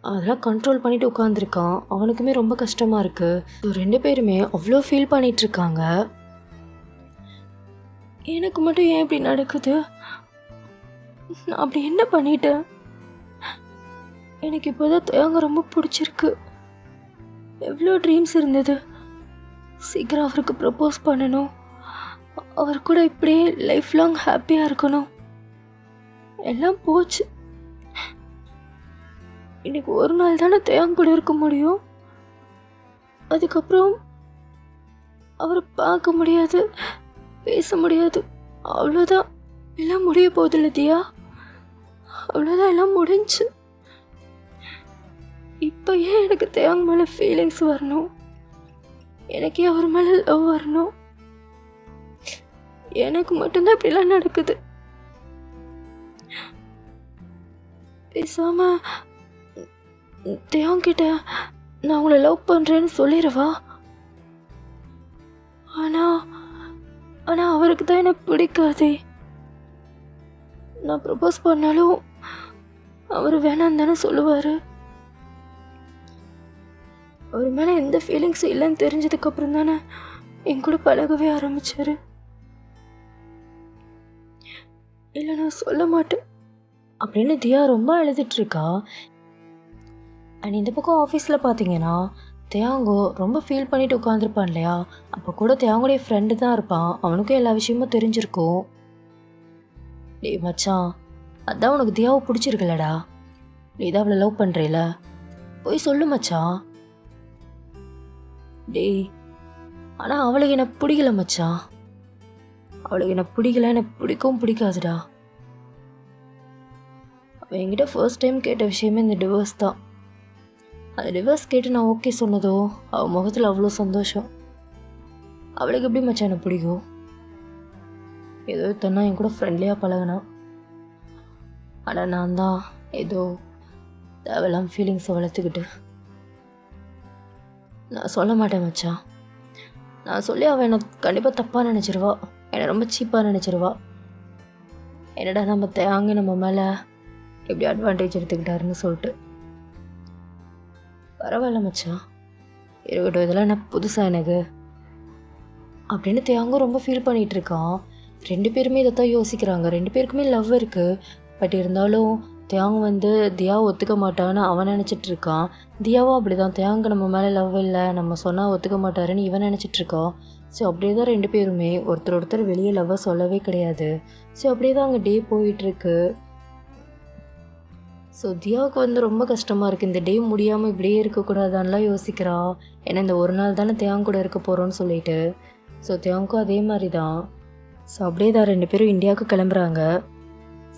அதெல்லாம் கண்ட்ரோல் பண்ணிட்டு உட்காந்துருக்கான். அவனுக்குமே ரொம்ப கஷ்டமாக இருக்குது. ரெண்டு பேருமே அவ்வளோ ஃபீல் பண்ணிகிட்ருக்காங்க. எனக்கு மட்டும் ஏன் இப்படி நடக்குது? நான் அப்படி என்ன பண்ணிட்டேன்? எனக்கு இப்போதான் தேவங்க ரொம்ப பிடிச்சிருக்கு. எவ்வளோ ட்ரீம்ஸ் இருந்தது. சீக்கிரம் அவருக்கு ப்ரப்போஸ் பண்ணணும், அவர் கூட இப்படியே லைஃப் லாங் ஹாப்பியாக இருக்கணும். எல்லாம் போச்சு. இன்னைக்கு ஒரு நாள் தானே தேவங்க கூட இருக்க முடியும். அதுக்கப்புறம் அவரை பார்க்க முடியாது, பேச முடியாது. அவ்வளோதான், எல்லாம் முடிய போதில்ல தியா. அவ்வளோதான், எல்லாம் முடிஞ்சு. இப்போ ஏன் எனக்கு தேவங்க மேலே ஃபீலிங்ஸ் வரணும்? எனக்கே அவர் மேலே லவ் வரணும்? எனக்கு மட்டும்தான் இப்படிலாம் நடக்குது. பேசாம தேவங்கிட்ட நான் உங்களை லவ் பண்ணுறேன்னு சொல்லிடுவா. ஆனால் அவருக்கு தான் என்ன பிடிக்காதே. நான் ப்ரப்போஸ் பண்ணாலும் அவர் வேணான்னு தானே சொல்லுவார். அவர் மேலே எந்த ஃபீலிங்ஸும் இல்லைன்னு தெரிஞ்சதுக்கப்புறம் தானே என் கூட பழகவே ஆரம்பித்தார். இல்லை, நான் சொல்ல மாட்டேன் அப்படின்னு தியா ரொம்ப அழுதுட்ருக்கா. அண்ட் இந்த பக்கம் ஆஃபீஸில் பார்த்தீங்கன்னா தேவங்கோ ரொம்ப ஃபீல் பண்ணிட்டு உட்காந்துருப்பான் இல்லையா. அப்போ கூட தேவங்களுடைய ஃப்ரெண்டு தான் இருப்பான். அவனுக்கும் எல்லா விஷயமும் தெரிஞ்சிருக்கும். டேய் மச்சான், அதான் உனக்கு தியாவை பிடிச்சிருக்கலடா, நீ தான் அவளை லவ் பண்ணுறேல, போய் சொல்லு மச்சான். டேய், ஆனால் அவளுக்கு என்ன பிடிக்கல மச்சான். அவளுக்கு என்ன பிடிக்கல, எனக்கு பிடிக்கவும் பிடிக்காதுடா. அவன் என்கிட்ட ஃபர்ஸ்ட் டைம் கேட்ட விஷயமே இந்த டிவோர்ஸ் தான். அது டிவோர்ஸ் கேட்டு நான் ஓகே சொன்னதோ அவள் முகத்தில் அவ்வளோ சந்தோஷம். அவளுக்கு எப்படி மச்சான் எனக்கு பிடிக்கும்? ஏதோ தன்னா என் கூட ஃப்ரெண்ட்லியாக பழகினான். ஆனால் நான் தான் ஏதோ தேவையில்லாம ஃபீலிங்ஸை வளர்த்துக்கிட்டு. நான் சொல்ல மாட்டேன் மச்சான். நான் சொல்லி அவள் என்னை கண்டிப்பாக தப்பாக நினச்சிருவா, என்னை ரொம்ப சீப்பாக நினச்சிருவா. என்னடா நம்ம தேங்க நம்ம மேலே எப்படி அட்வான்டேஜ் எடுத்துக்கிட்டாருன்னு சொல்லிட்டு. பரவாயில்ல மச்சான், இருக்கட்டும், இதெல்லாம் என்ன புதுசாக எனக்கு அப்படின்னு தேங்க ரொம்ப ஃபீல் பண்ணிகிட்டு இருக்கான். ரெண்டு பேருமே இதை தான் யோசிக்கிறாங்க. ரெண்டு பேருக்குமே லவ் இருக்குது. பட் இருந்தாலும் தேங்க வந்து தியாவை ஒத்துக்க மாட்டான்னு அவன் நினச்சிட்டு இருக்கான். தியாவும் அப்படி தான், தேங்க நம்ம மேலே லவ் இல்லை, நம்ம சொன்னால் ஒத்துக்க மாட்டாருன்னு இவன் நினச்சிட்ருக்கான். ஸோ அப்படியே தான் ரெண்டு பேருமே ஒருத்தர் வெளியே லவ்வை சொல்லவே கிடையாது. ஸோ அப்படியே தான் அங்கே டே போயிட்டுருக்கு. ஸோ தியாவுக்கு வந்து ரொம்ப கஷ்டமாக இருக்குது. இந்த டே முடியாமல் இப்படியே இருக்கக்கூடாதான்லாம் யோசிக்கிறா. ஏன்னா இந்த ஒரு நாள் தானே தேவங்க கூட இருக்க போகிறோன்னு சொல்லிட்டு. ஸோ தேவங்கும் அதே மாதிரி தான். ஸோ அப்படியே தான் ரெண்டு பேரும் இந்தியாவுக்கு கிளம்புறாங்க.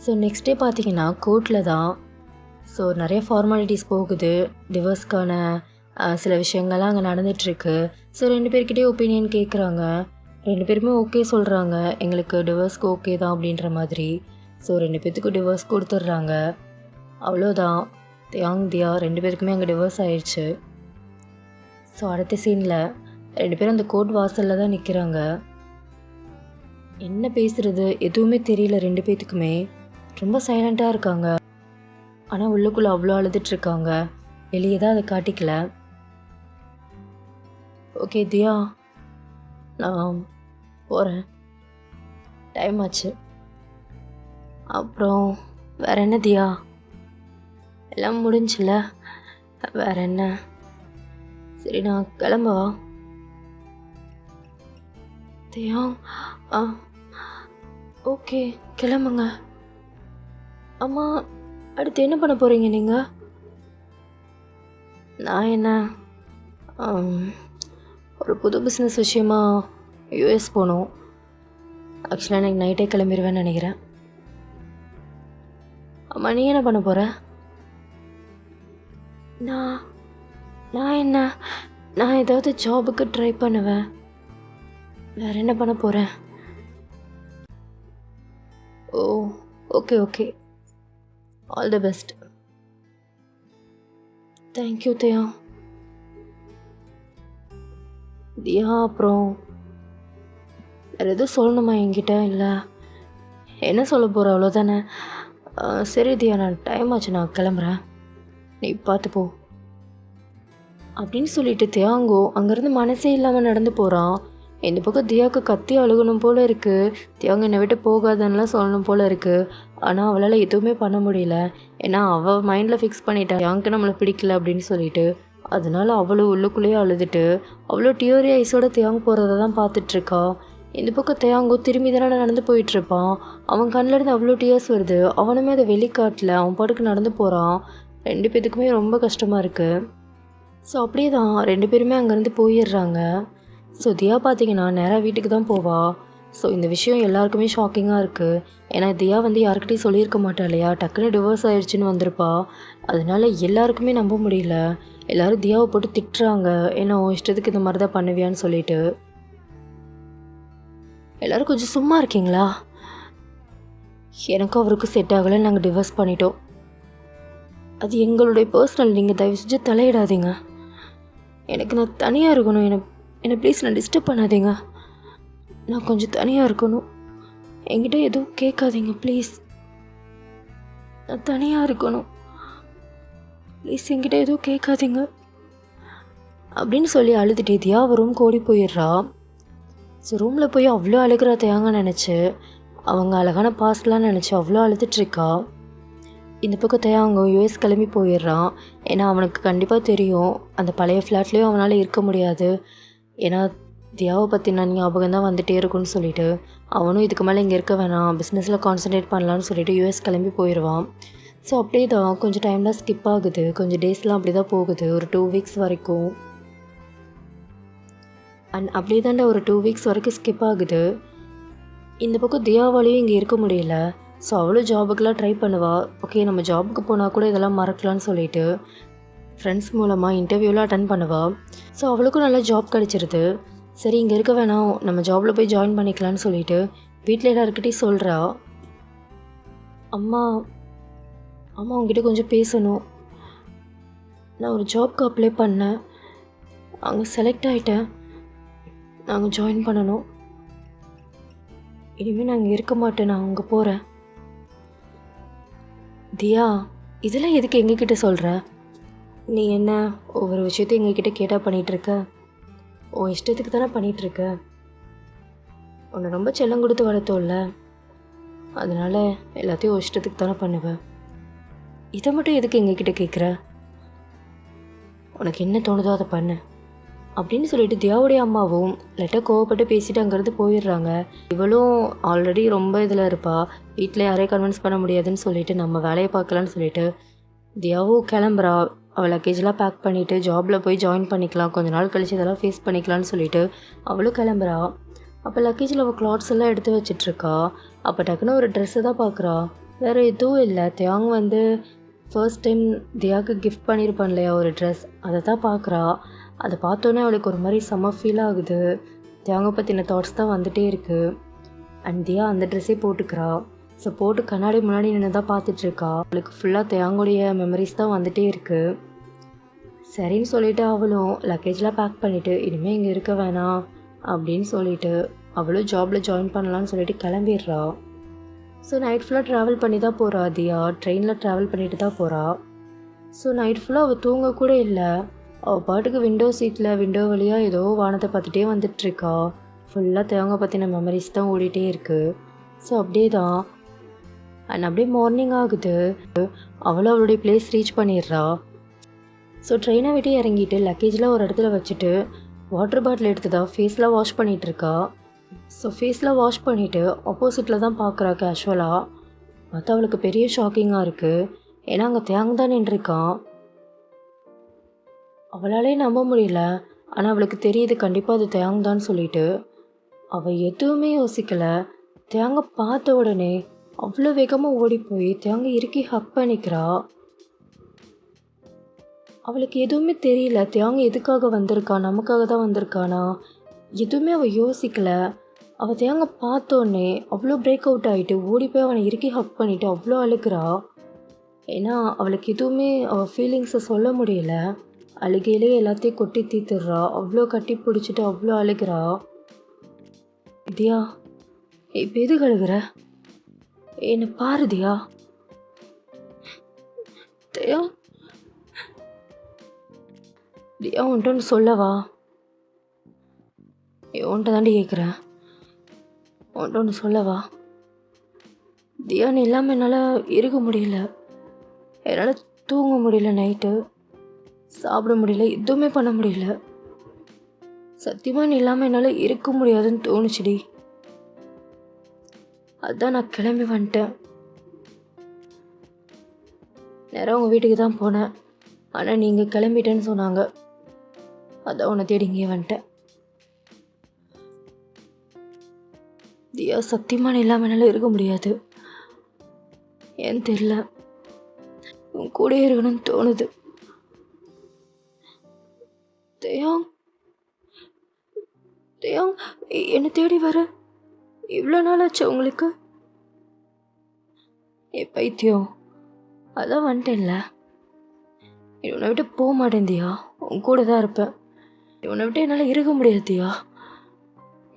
ஸோ நெக்ஸ்ட் டே பார்த்தீங்கன்னா கோர்ட்டில் தான். ஸோ நிறைய ஃபார்மாலிட்டிஸ் போகுது. டிவோர்ஸ்க்கான சில விஷயங்கள்லாம் அங்கே நடந்துகிட்ருக்கு. ஸோ ரெண்டு பேர்கிட்டே ஒப்பீனியன் கேட்குறாங்க. ரெண்டு பேருமே ஓகே சொல்கிறாங்க, எங்களுக்கு டிவோர்ஸ்க்கு ஓகே தான் அப்படின்ற மாதிரி. ஸோ ரெண்டு பேர்த்துக்கு டிவோர்ஸ் கொடுத்துட்றாங்க. அவ்வளோதான், தியா ரெண்டு பேருக்குமே அங்கே டிவோர்ஸ் ஆயிடுச்சு. ஸோ அடுத்த சீனில் ரெண்டு பேரும் அந்த கோர்ட் வாசலில் தான் நிற்கிறாங்க. என்ன பேசுகிறது எதுவுமே தெரியல. ரெண்டு பேர்த்துக்குமே ரொம்ப சைலண்ட்டாக இருக்காங்க. ஆனால் உள்ளுக்குள்ளே அவ்வளோ அழுதுட்ருக்காங்க. வெளியே தான் அதை காட்டிக்கல. ஓகே தியா, நான் போகிறேன், டைம் ஆச்சு. அப்புறம் வேற என்ன தியா, எல்லாம் முடிஞ்சில்ல, வேற என்ன? சரி நான் கிளம்பவா? தியா, ஓகே கிளம்புங்க. அம்மா, அடுத்து என்ன பண்ண போகிறீங்க நீங்கள்? நான் என்ன, ஒரு புது பிஸ்னஸ் விஷயமா யூஎஸ் போகணும். ஆக்சுவலாக எனக்கு நைட்டே கிளம்பிடுவேன்னு நினைக்கிறேன். அம்மா, நீ என்ன பண்ண போகிற? நான் என்ன, நான் ஏதாவது ஜாபுக்கு ட்ரை பண்ணுவேன். வேறு என்ன பண்ண போகிறேன்? Oh! Okay, okay. All the best. Thank you Diya. Diya அப்புறம் வேறு எதுவும் சொல்லணுமா என்கிட்ட? இல்லை என்ன சொல்ல போகிற அவ்வளோதானே? சரி தியா, நான் டைம் ஆச்சு, நான் கிளம்புறேன். நீ பார்த்து போ அப்படின்னு சொல்லிட்டு தியாங்கோ அங்கேருந்து மனசே இல்லாமல் நடந்து போகிறான். இந்த பக்கம் தியாவுக்கு கத்தி அழுகணும் போல் இருக்குது. தியாங்க என்னை விட்டு போகாதன்னுலாம் சொல்லணும் போல் இருக்குது. ஆனால் அவளால் எதுவுமே பண்ண முடியல. ஏன்னா அவள் மைண்டில் ஃபிக்ஸ் பண்ணிட்டா தியாங்க்கு நம்மளை பிடிக்கல அப்படின்னு சொல்லிட்டு. அதனால அவளும் உள்ளுக்குள்ளேயே அழுதுட்டு அவ்வளோ டியூரி ஐஸோட தியாங் போகிறத தான் பார்த்துட்ருக்கா. இந்த பக்கம் தியாங்கோ திரும்பி தானே நடந்து போயிட்டுருப்பான். அவன் கண்ணிலேருந்து அவ்வளோ டியர்ஸ் வருது. அவனுமே அதை வெளிக்காட்டல, அவன் பாட்டுக்கு நடந்து போகிறான். 2 பேத்துக்குமே ரொம்ப கஷ்டமாக இருக்குது. ஸோ அப்படியே தான் 2 பேருமே அங்கேருந்து போயிடுறாங்க. ஸோ தியா பார்த்தீங்கன்னா நேராக வீட்டுக்கு தான் போவா. ஸோ இந்த விஷயம் எல்லாருக்குமே ஷாக்கிங்காக இருக்குது. ஏன்னா தியா வந்து யாருக்கிட்டையும் சொல்லியிருக்க மாட்டா இல்லையா, டக்குன்னு டிவோர்ஸ் ஆயிடுச்சுன்னு வந்திருப்பா. அதனால எல்லாருக்குமே நம்ப முடியல. எல்லோரும் தியாவை போட்டு திட்டுறாங்க, ஏன்னா உன் இஷ்டத்துக்கு இந்த மாதிரி தான் பண்ணுவியான்னு சொல்லிட்டு. எல்லோரும் கொஞ்சம் சும்மா இருக்கீங்களா? எனக்கும் அவருக்கும் செட் ஆகலை, நாங்கள் டிவோர்ஸ் பண்ணிட்டோம். அது எங்களுடைய பர்சனல், நீங்கள் தயவு செஞ்சு தலையிடாதீங்க. எனக்கு நான் தனியாக இருக்கணும். என்னை ப்ளீஸ் நான் டிஸ்டர்ப் பண்ணாதீங்க. நான் கொஞ்சம் தனியாக இருக்கணும். என்கிட்ட எதுவும் கேட்காதீங்க ப்ளீஸ். நான் தனியாக இருக்கணும். ப்ளீஸ் என்கிட்ட எதுவும் கேட்காதீங்க அப்படின்னு சொல்லி அழுதுட்டே தியா ரூம்க்கு ஓடி போயிடுறா. ஸோ ரூமில் போய் அவ்வளோ அழுகிறா தியாங்க நினச்சி. அவங்க அழகான பாஸ்ட்லாம் நினச்சி அவ்வளோ அழுதுட்ருக்கா. இந்த பக்கம் தியாங்க யூஎஸ் கிளம்பி போயிடுறான். ஏன்னா அவனுக்கு கண்டிப்பாக தெரியும் அந்த பழைய ஃப்ளாட்லேயும் அவனால் இருக்க முடியாது. ஏன்னா தியாவை பற்றின ஞாபகம் தான் வந்துகிட்டே இருக்குன்னு சொல்லிட்டு அவனும் இதுக்கு மேலே இங்கே இருக்க வேணாம், பிஸ்னஸில் கான்சன்ட்ரேட் பண்ணலான்னு சொல்லிட்டு யூஎஸ் கிளம்பி போயிடுவான். ஸோ அப்படியே தான் கொஞ்சம் டைம்லாம் ஸ்கிப் ஆகுது. கொஞ்சம் டேஸ்லாம் அப்படி தான் போகுது, ஒரு 2 வீக்ஸ் வரைக்கும். அண்ட் அப்படியே தாண்டா ஒரு 2 வீக்ஸ் வரைக்கும் ஸ்கிப் ஆகுது. இந்த பக்கம் தியாவாலையும் இங்கே இருக்க முடியல. ஸோ அவளும் ஜாபுக்கெலாம் ட்ரை பண்ணுவாள். ஓகே நம்ம ஜாபுக்கு போனால் கூட இதெல்லாம் மறக்கலான்னு சொல்லிட்டு ஃப்ரெண்ட்ஸ் மூலமாக இன்டர்வியூலாம் அட்டன் பண்ணுவாள். ஸோ அவளுக்கும் நல்லா ஜாப் கிடச்சிருது. சரி இங்கே இருக்க வேணாம், நம்ம ஜாபில் போய் ஜாயின் பண்ணிக்கலான்னு சொல்லிட்டு வீட்டில் எல்லாருக்கிட்டையும் சொல்கிறா. அம்மா அம்மா உங்ககிட்ட கொஞ்சம் பேசணும். நான் ஒரு ஜாப்க்கு அப்ளை பண்ணேன், அங்கே செலக்ட் ஆகிட்டேன். நாங்கள் ஜாயின் பண்ணணும். இனிமேல் நான் இங்கே இருக்க மாட்டேன், நான் அங்கே போகிறேன். தியா இதெல்லாம் எதுக்கு எங்ககிட்ட சொல்கிற? நீ என்ன ஒவ்வொரு விஷயத்தையும் எங்ககிட்ட கேட்டால் பண்ணிகிட்ருக்க? உன் இஷ்டத்துக்கு தானே பண்ணிகிட்ருக்க. உன்னை ரொம்ப செல்லம் கொடுத்து வளர்த்தோம்ல, அதனால் எல்லாத்தையும் உன் இஷ்டத்துக்கு தானே பண்ணுவேன். இதை மட்டும் எதுக்கு எங்ககிட்ட கேட்குற? உனக்கு என்ன தோணுதோ அதை பண்ணு அப்படின்னு சொல்லிட்டு தியாவுடைய அம்மாவும் லைட்டாக கோவப்பட்டு பேசிட்டு அங்கேருந்து போயிடுறாங்க. இவளும் ஆல்ரெடி ரொம்ப இதில் இருப்பா. வீட்டில் யாரையும் கன்வின்ஸ் பண்ண முடியாதுன்னு சொல்லிட்டு நம்ம வேலையை பார்க்கலான்னு சொல்லிட்டு தியாவும் கிளம்புறா. அவள் லக்கேஜெலாம் பேக் பண்ணிவிட்டு ஜாபில் போய் ஜாயின் பண்ணிக்கலாம், கொஞ்ச நாள் கழிச்சு இதெல்லாம் ஃபேஸ் பண்ணிக்கலான்னு சொல்லிட்டு அவளும் கிளம்புறா. அப்போ லக்கேஜில் அவள் கிளாத்ஸ் எல்லாம் எடுத்து வச்சிட்ருக்கா. அப்போ டக்குன்னு ஒரு ட்ரெஸ்ஸை தான் பார்க்குறா. வேறு எதுவும் இல்லை, தியாங் வந்து ஃபர்ஸ்ட் டைம் தியாவுக்கு கிஃப்ட் பண்ணியிருப்பான் இல்லையா ஒரு ட்ரெஸ், அதை தான் பார்க்குறா. அதை பார்த்தோன்னே அவளுக்கு ஒரு மாதிரி செம்ம ஃபீல் ஆகுது. தியாங்கை பற்றின தாட்ஸ் தான் வந்துகிட்டே இருக்குது. அண்ட் தியா அந்த ட்ரெஸ்ஸே போட்டுக்கிறா. ஸோ போட்டு கண்ணாடி முன்னாடி நின்று தான் பார்த்துட்ருக்கா. அவளுக்கு ஃபுல்லாக தியாங்குடைய மெமரிஸ் தான் வந்துகிட்டே இருக்குது. சரின்னு சொல்லிவிட்டு அவளும் லக்கேஜ்லாம் பேக் பண்ணிவிட்டு இனிமேல் இங்கே இருக்க வேணாம் அப்படின்னு சொல்லிட்டு அவளும் ஜாபில் ஜாயின் பண்ணலான்னு சொல்லிட்டு கிளம்பிடுறா. ஸோ நைட் ஃபுல்லாக ட்ராவல் பண்ணி தான் போகிறா தியா. ட்ரெயினில் ட்ராவல் பண்ணிட்டு தான் போகிறா. ஸோ நைட் ஃபுல்லாக அவள் தூங்க கூட இல்லை. அவள் பாட்டுக்கு விண்டோ சீட்டில் விண்டோ வழியாக ஏதோ வானத்தை பார்த்துட்டே வந்துட்டுருக்கா. ஃபுல்லாக தேங்காய் பற்றின மெமரிஸ் தான் ஓடிட்டே இருக்குது. ஸோ அப்படியே தான் அண்ட் அப்படியே மார்னிங் ஆகுது. அவளும் அவளுடைய பிளேஸ் ரீச் பண்ணிடுறா. ஸோ ட்ரெயினை விட்டு இறங்கிட்டு லக்கேஜில் ஒரு இடத்துல வச்சுட்டு வாட்டர் பாட்டில் எடுத்து தான் ஃபேஸ்லாம் வாஷ் பண்ணிகிட்ருக்கா. ஸோ ஃபேஸ்லாம் வாஷ் பண்ணிவிட்டு ஆப்போசிட்டில் தான் பார்க்குறா கேஷுவலாக. பார்த்தா அவளுக்கு பெரிய ஷாக்கிங்காக இருக்குது. ஏன்னா அங்கே தேங்க் தான் நின்றுருக்கான். அவளாலே நம்ப முடியல. ஆனால் அவளுக்கு தெரியுது கண்டிப்பாக அது தேங்க் தான் சொல்லிட்டு. அவள் எதுவுமே யோசிக்கலை. தேங்க பார்த்த உடனே அவ்வளோ வேகமாக ஓடி போய் தேங்க இறுக்கி ஹக் பண்ணிக்கிறா. அவளுக்கு எதுவுமே தெரியல தேங்க எதுக்காக வந்திருக்கா, நமக்காக தான் வந்திருக்கானா, எதுவுமே அவள் யோசிக்கலை. அவள் தேங்க பார்த்தோன்னே அவ்வளோ பிரேக் அவுட் ஆகிட்டு ஓடி போய் அவனை இறுக்கி ஹக் பண்ணிவிட்டு அவ்வளோ அழுக்கிறா. ஏன்னா அவளுக்கு எதுவுமே அவள் ஃபீலிங்ஸை சொல்ல முடியல. அழுகையிலே எல்லாத்தையும் கொட்டி தீத்துடுறா. அவ்வளோ கட்டி பிடிச்சிட்டு அவ்வளோ அழுகிறா. தியா, இப்போ எது கழுகுற? என்னை பாரு தியா. தியா தியா உன்ட்ட ஒன்று சொல்லவா? உன்ட்ட தாண்டி கேட்குறேன். உன்ட்ட ஒன்று சொல்லவா? தியா நீ இல்லாமல் என்னால் இருக்க முடியல. என்னால் தூங்க முடியல, நைட்டு சாப்பிட முடியல, எதுவுமே பண்ண முடியல. சத்தியமாக நீ இல்லாமல் என்னால் இருக்க முடியாதுன்னு தோணுச்சுடி. அதான் நான் கிளம்பி வந்துட்டேன். நேரம் உங்கள் வீட்டுக்கு தான் போனேன். ஆனால் நீங்கள் கிளம்பிட்டேன்னு சொன்னாங்க. அதான் உன்னை தேடி இங்கே வந்துட்டேன். தியா சத்தியமாக நீ இல்லாமல் என்னால் இருக்க முடியாது. ஏன்னு தெரியல, உன் கூடயே இருக்கணும்னு தோணுது. தியாங் தியாங் என்னை தேடி வர இவ்வளோ நாள் ஆச்சு உங்களுக்கு? பைத்தியம், அதான் வந்துட்டேன்ல. உன்னை விட்டு போக மாட்டேன் தியா. உன் கூட தான் இருப்பேன். உன்னை விட்டு என்னால் இருக்க முடியாது தியா.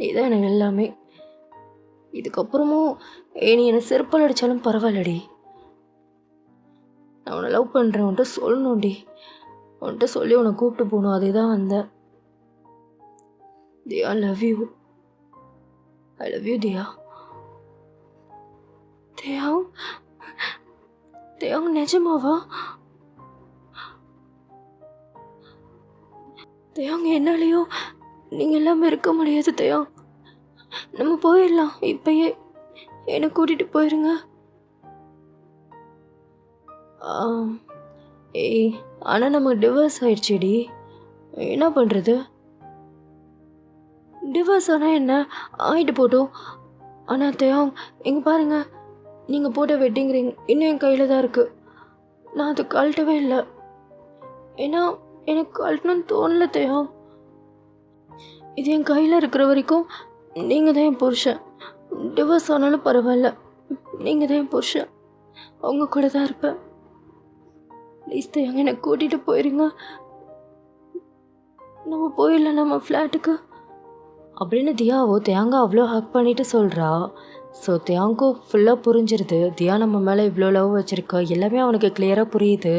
இதுதான் எனக்கு எல்லாமே. இதுக்கப்புறமும் நீ என்னை செருப்பால் அடித்தாலும் பரவாயில்லடி. நான் உன்னை லவ் பண்ணுறேன், உன்கிட்ட சொல்லணும்டி. உன்கிட்ட சொல்லி உன்னை கூப்பிட்டு போகணும், அதே தான் வந்தேன். Diya, I love you. I love you Diya. Diya, Diya நிஜமாவா? தியாங்க என்னாலேயோ நீங்கள் எல்லாமே இருக்க முடியாது தியா. நம்ம போயிடலாம் இப்பயே. என்னை கூட்டிகிட்டு போயிருங்க. ஏய், ஆனால் நமக்கு டிவோர்ஸ் ஆயிடுச்சுடி. என்ன பண்ணுறது? டிவோர்ஸ் ஆனால் என்ன ஆகிட்டு போட்டோம். ஆனால் தியாங் இங்கே பாருங்க, நீங்கள் போட்ட வெட்டிங் ரிங் இன்னும் என் கையில் தான் இருக்குது. நான் அதை கழட்டவே இல்லை. ஏன்னா எனக்கு கழட்டணும்னு தோணல தியாங். இது என் கையில் இருக்கிற வரைக்கும் நீங்கள் தான் என் புருஷன். டிவோர்ஸ் ஆனாலும் பரவாயில்ல, நீங்கள் தான் என் புருஷன். அவங்க கூட தான் இருப்பேன். ப்ளீஸ் தியாங்க என்னை கூட்டிகிட்டு போயிருங்க. நம்ம போயிடலாம் நம்ம ஃப்ளாட்டுக்கு அப்படின்னு தியாவோ தியாங்க அவ்வளோ ஹக் பண்ணிட்டு சொல்கிறா. ஸோ தியாங்கோ ஃபுல்லாக புரிஞ்சிருது தியா நம்ம மேலே இவ்வளோ லவ் வச்சுருக்கா. எல்லாமே அவனுக்கு கிளியராக புரியுது.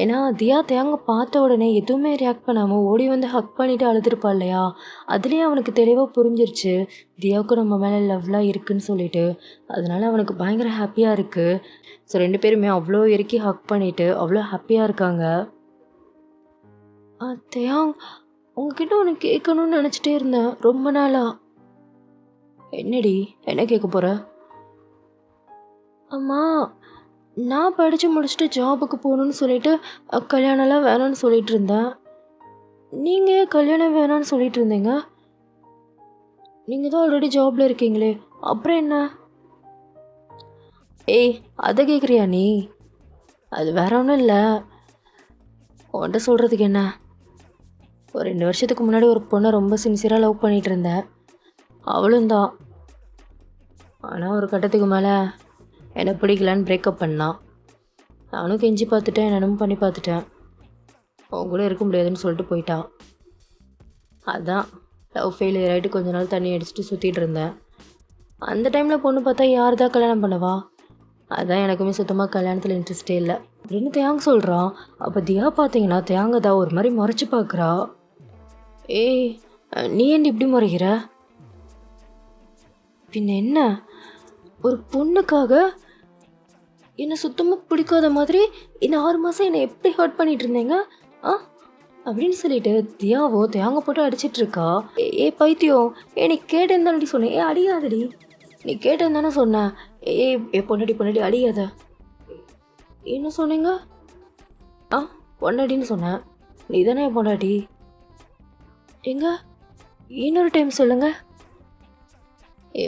ஏன்னா தியா தியாங்க பார்த்த உடனே எதுவுமே ரியாக்ட் பண்ணாமல் ஓடி வந்து ஹக் பண்ணிவிட்டு அழுதுருப்பா இல்லையா. அதுலேயே அவனுக்கு தெளிவாக புரிஞ்சிருச்சு தியாவுக்கும் நம்ம மேலே லவ்லாம் இருக்குதுன்னு சொல்லிட்டு. அதனால அவனுக்கு பயங்கர ஹாப்பியாக இருக்குது. ஸோ 2 பேருமே அவ்வளோ இறுக்கி ஹக் பண்ணிவிட்டு அவ்வளோ ஹாப்பியாக இருக்காங்க. தியாங் உங்ககிட்ட ஒன்று கேட்கணும்னு நினச்சிட்டே இருந்தேன் ரொம்ப நாளா. என்னடி, என்ன கேட்க போகிற? அம்மா, நான் படித்து முடிச்சுட்டு ஜாபுக்கு போகணுன்னு சொல்லிட்டு கல்யாணம்லாம் வேணான்னு சொல்லிட்டு இருந்தேன். நீங்கள் ஏன் கல்யாணம் வேணான்னு சொல்லிட்டு இருந்தீங்க? நீங்கள் தான் ஆல்ரெடி ஜாபில் இருக்கீங்களே, அப்புறம் என்ன? ஏய், அதை கேட்குறியா நீ? அது வேற ஒன்றும் இல்லை. உன்கிட்ட சொல்கிறதுக்கு என்ன, ஒரு 2 வருஷத்துக்கு முன்னாடி ஒரு பொண்ணை ரொம்ப சின்சியராக லவ் பண்ணிகிட்டு இருந்தேன். அவளும் தான். ஆனால் ஒரு கட்டத்துக்கு மேலே என்னை பிடிக்கலான்னு பிரேக்கப் பண்ணான். நானும் கெஞ்சி பார்த்துட்டேன், என்னென்னு பண்ணி பார்த்துட்டேன். அவங்க கூட இருக்க முடியாதுன்னு சொல்லிட்டு போயிட்டான். அதான் லவ் ஃபெயிலியர் ஆகிட்டு கொஞ்ச நாள் தண்ணி அடிச்சுட்டு சுற்றிட்டு இருந்தேன். அந்த டைமில் பொண்ணு பார்த்தா யார் தான் கல்யாணம் பண்ணவா? அதான் எனக்குமே சுத்தமாக கல்யாணத்தில் இன்ட்ரெஸ்டே இல்லை அப்படின்னு தியாங்க சொல்கிறான். அப்போ தியா பார்த்தீங்கன்னா தியாங்க தான் ஒரு மாதிரி முறைச்சி பார்க்குறா. ஏய், நீ ஏன் இப்படி முறைகிற? பின்ன என்ன, ஒரு பொண்ணுக்காக என்னை சுத்தமாக பிடிக்காத மாதிரி இந்த 6 மாதம் என்னை எப்படி ஹர்ட் பண்ணிட்டு இருந்தீங்க அப்படின்னு சொல்லிட்டு தியாவோ தியாங்க போட்டு அடிச்சிட்டு இருக்கா. ஏ பைத்தியம், நீ கேட்டேன்னு தானடி சொன்னேன். அடியாதடி, நீ கேட்டேன்னு தானே சொன்னேன். பொண்டாடி அடியாத. என்ன சொன்னீங்க? பொண்டாட்டின்னு சொன்னேன். நீ தானே என் பொண்டாட்டி. எங்க இன்னொரு டைம் சொல்லுங்க.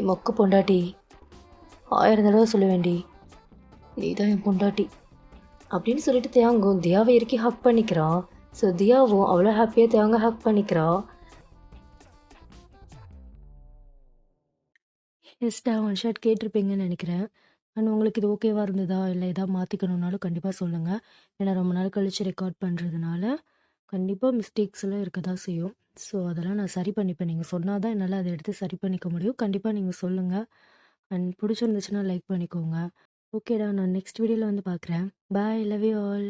மொக்க பொண்டாட்டி, 1000 தடவை சொல்ல வேண்டி, நீ தான் என் பொண்டாட்டி அப்படின்னு சொல்லிட்டு தியாங்கும் தியாவை இறுக்கி ஹக் பண்ணிக்கிறான். ஸோ தியாவும் அவ்வளோ ஹாப்பியாக தியாங்க ஹக் பண்ணிக்கிறான். எஸ்டா ஒன் ஷாட் கேட்டிருப்பீங்கன்னு நினைக்கிறேன். அண்ட் உங்களுக்கு இது ஓகேவா இருந்ததா? இல்லை எதாவது மாற்றிக்கணுன்னாலும் கண்டிப்பாக சொல்லுங்கள். ஏன்னா ரொம்ப நாள் கழித்து ரெக்கார்ட் பண்ணுறதுனால கண்டிப்பாக மிஸ்டேக்ஸ் எல்லாம் இருக்க தான் செய்யும். ஸோ அதெல்லாம் நான் சரி பண்ணிப்பேன். நீங்கள் சொன்னால் தான் என்னால் அதை எடுத்து சரி பண்ணிக்க முடியும். கண்டிப்பாக நீங்கள் சொல்லுங்கள். அண்ட் பிடிச்சிருந்துச்சுன்னா லைக் பண்ணிக்கோங்க. ஓகேடா, நான் நெக்ஸ்ட் வீடியோவில் வந்து பார்க்குறேன். பாய், லவ் யூ ஆல்.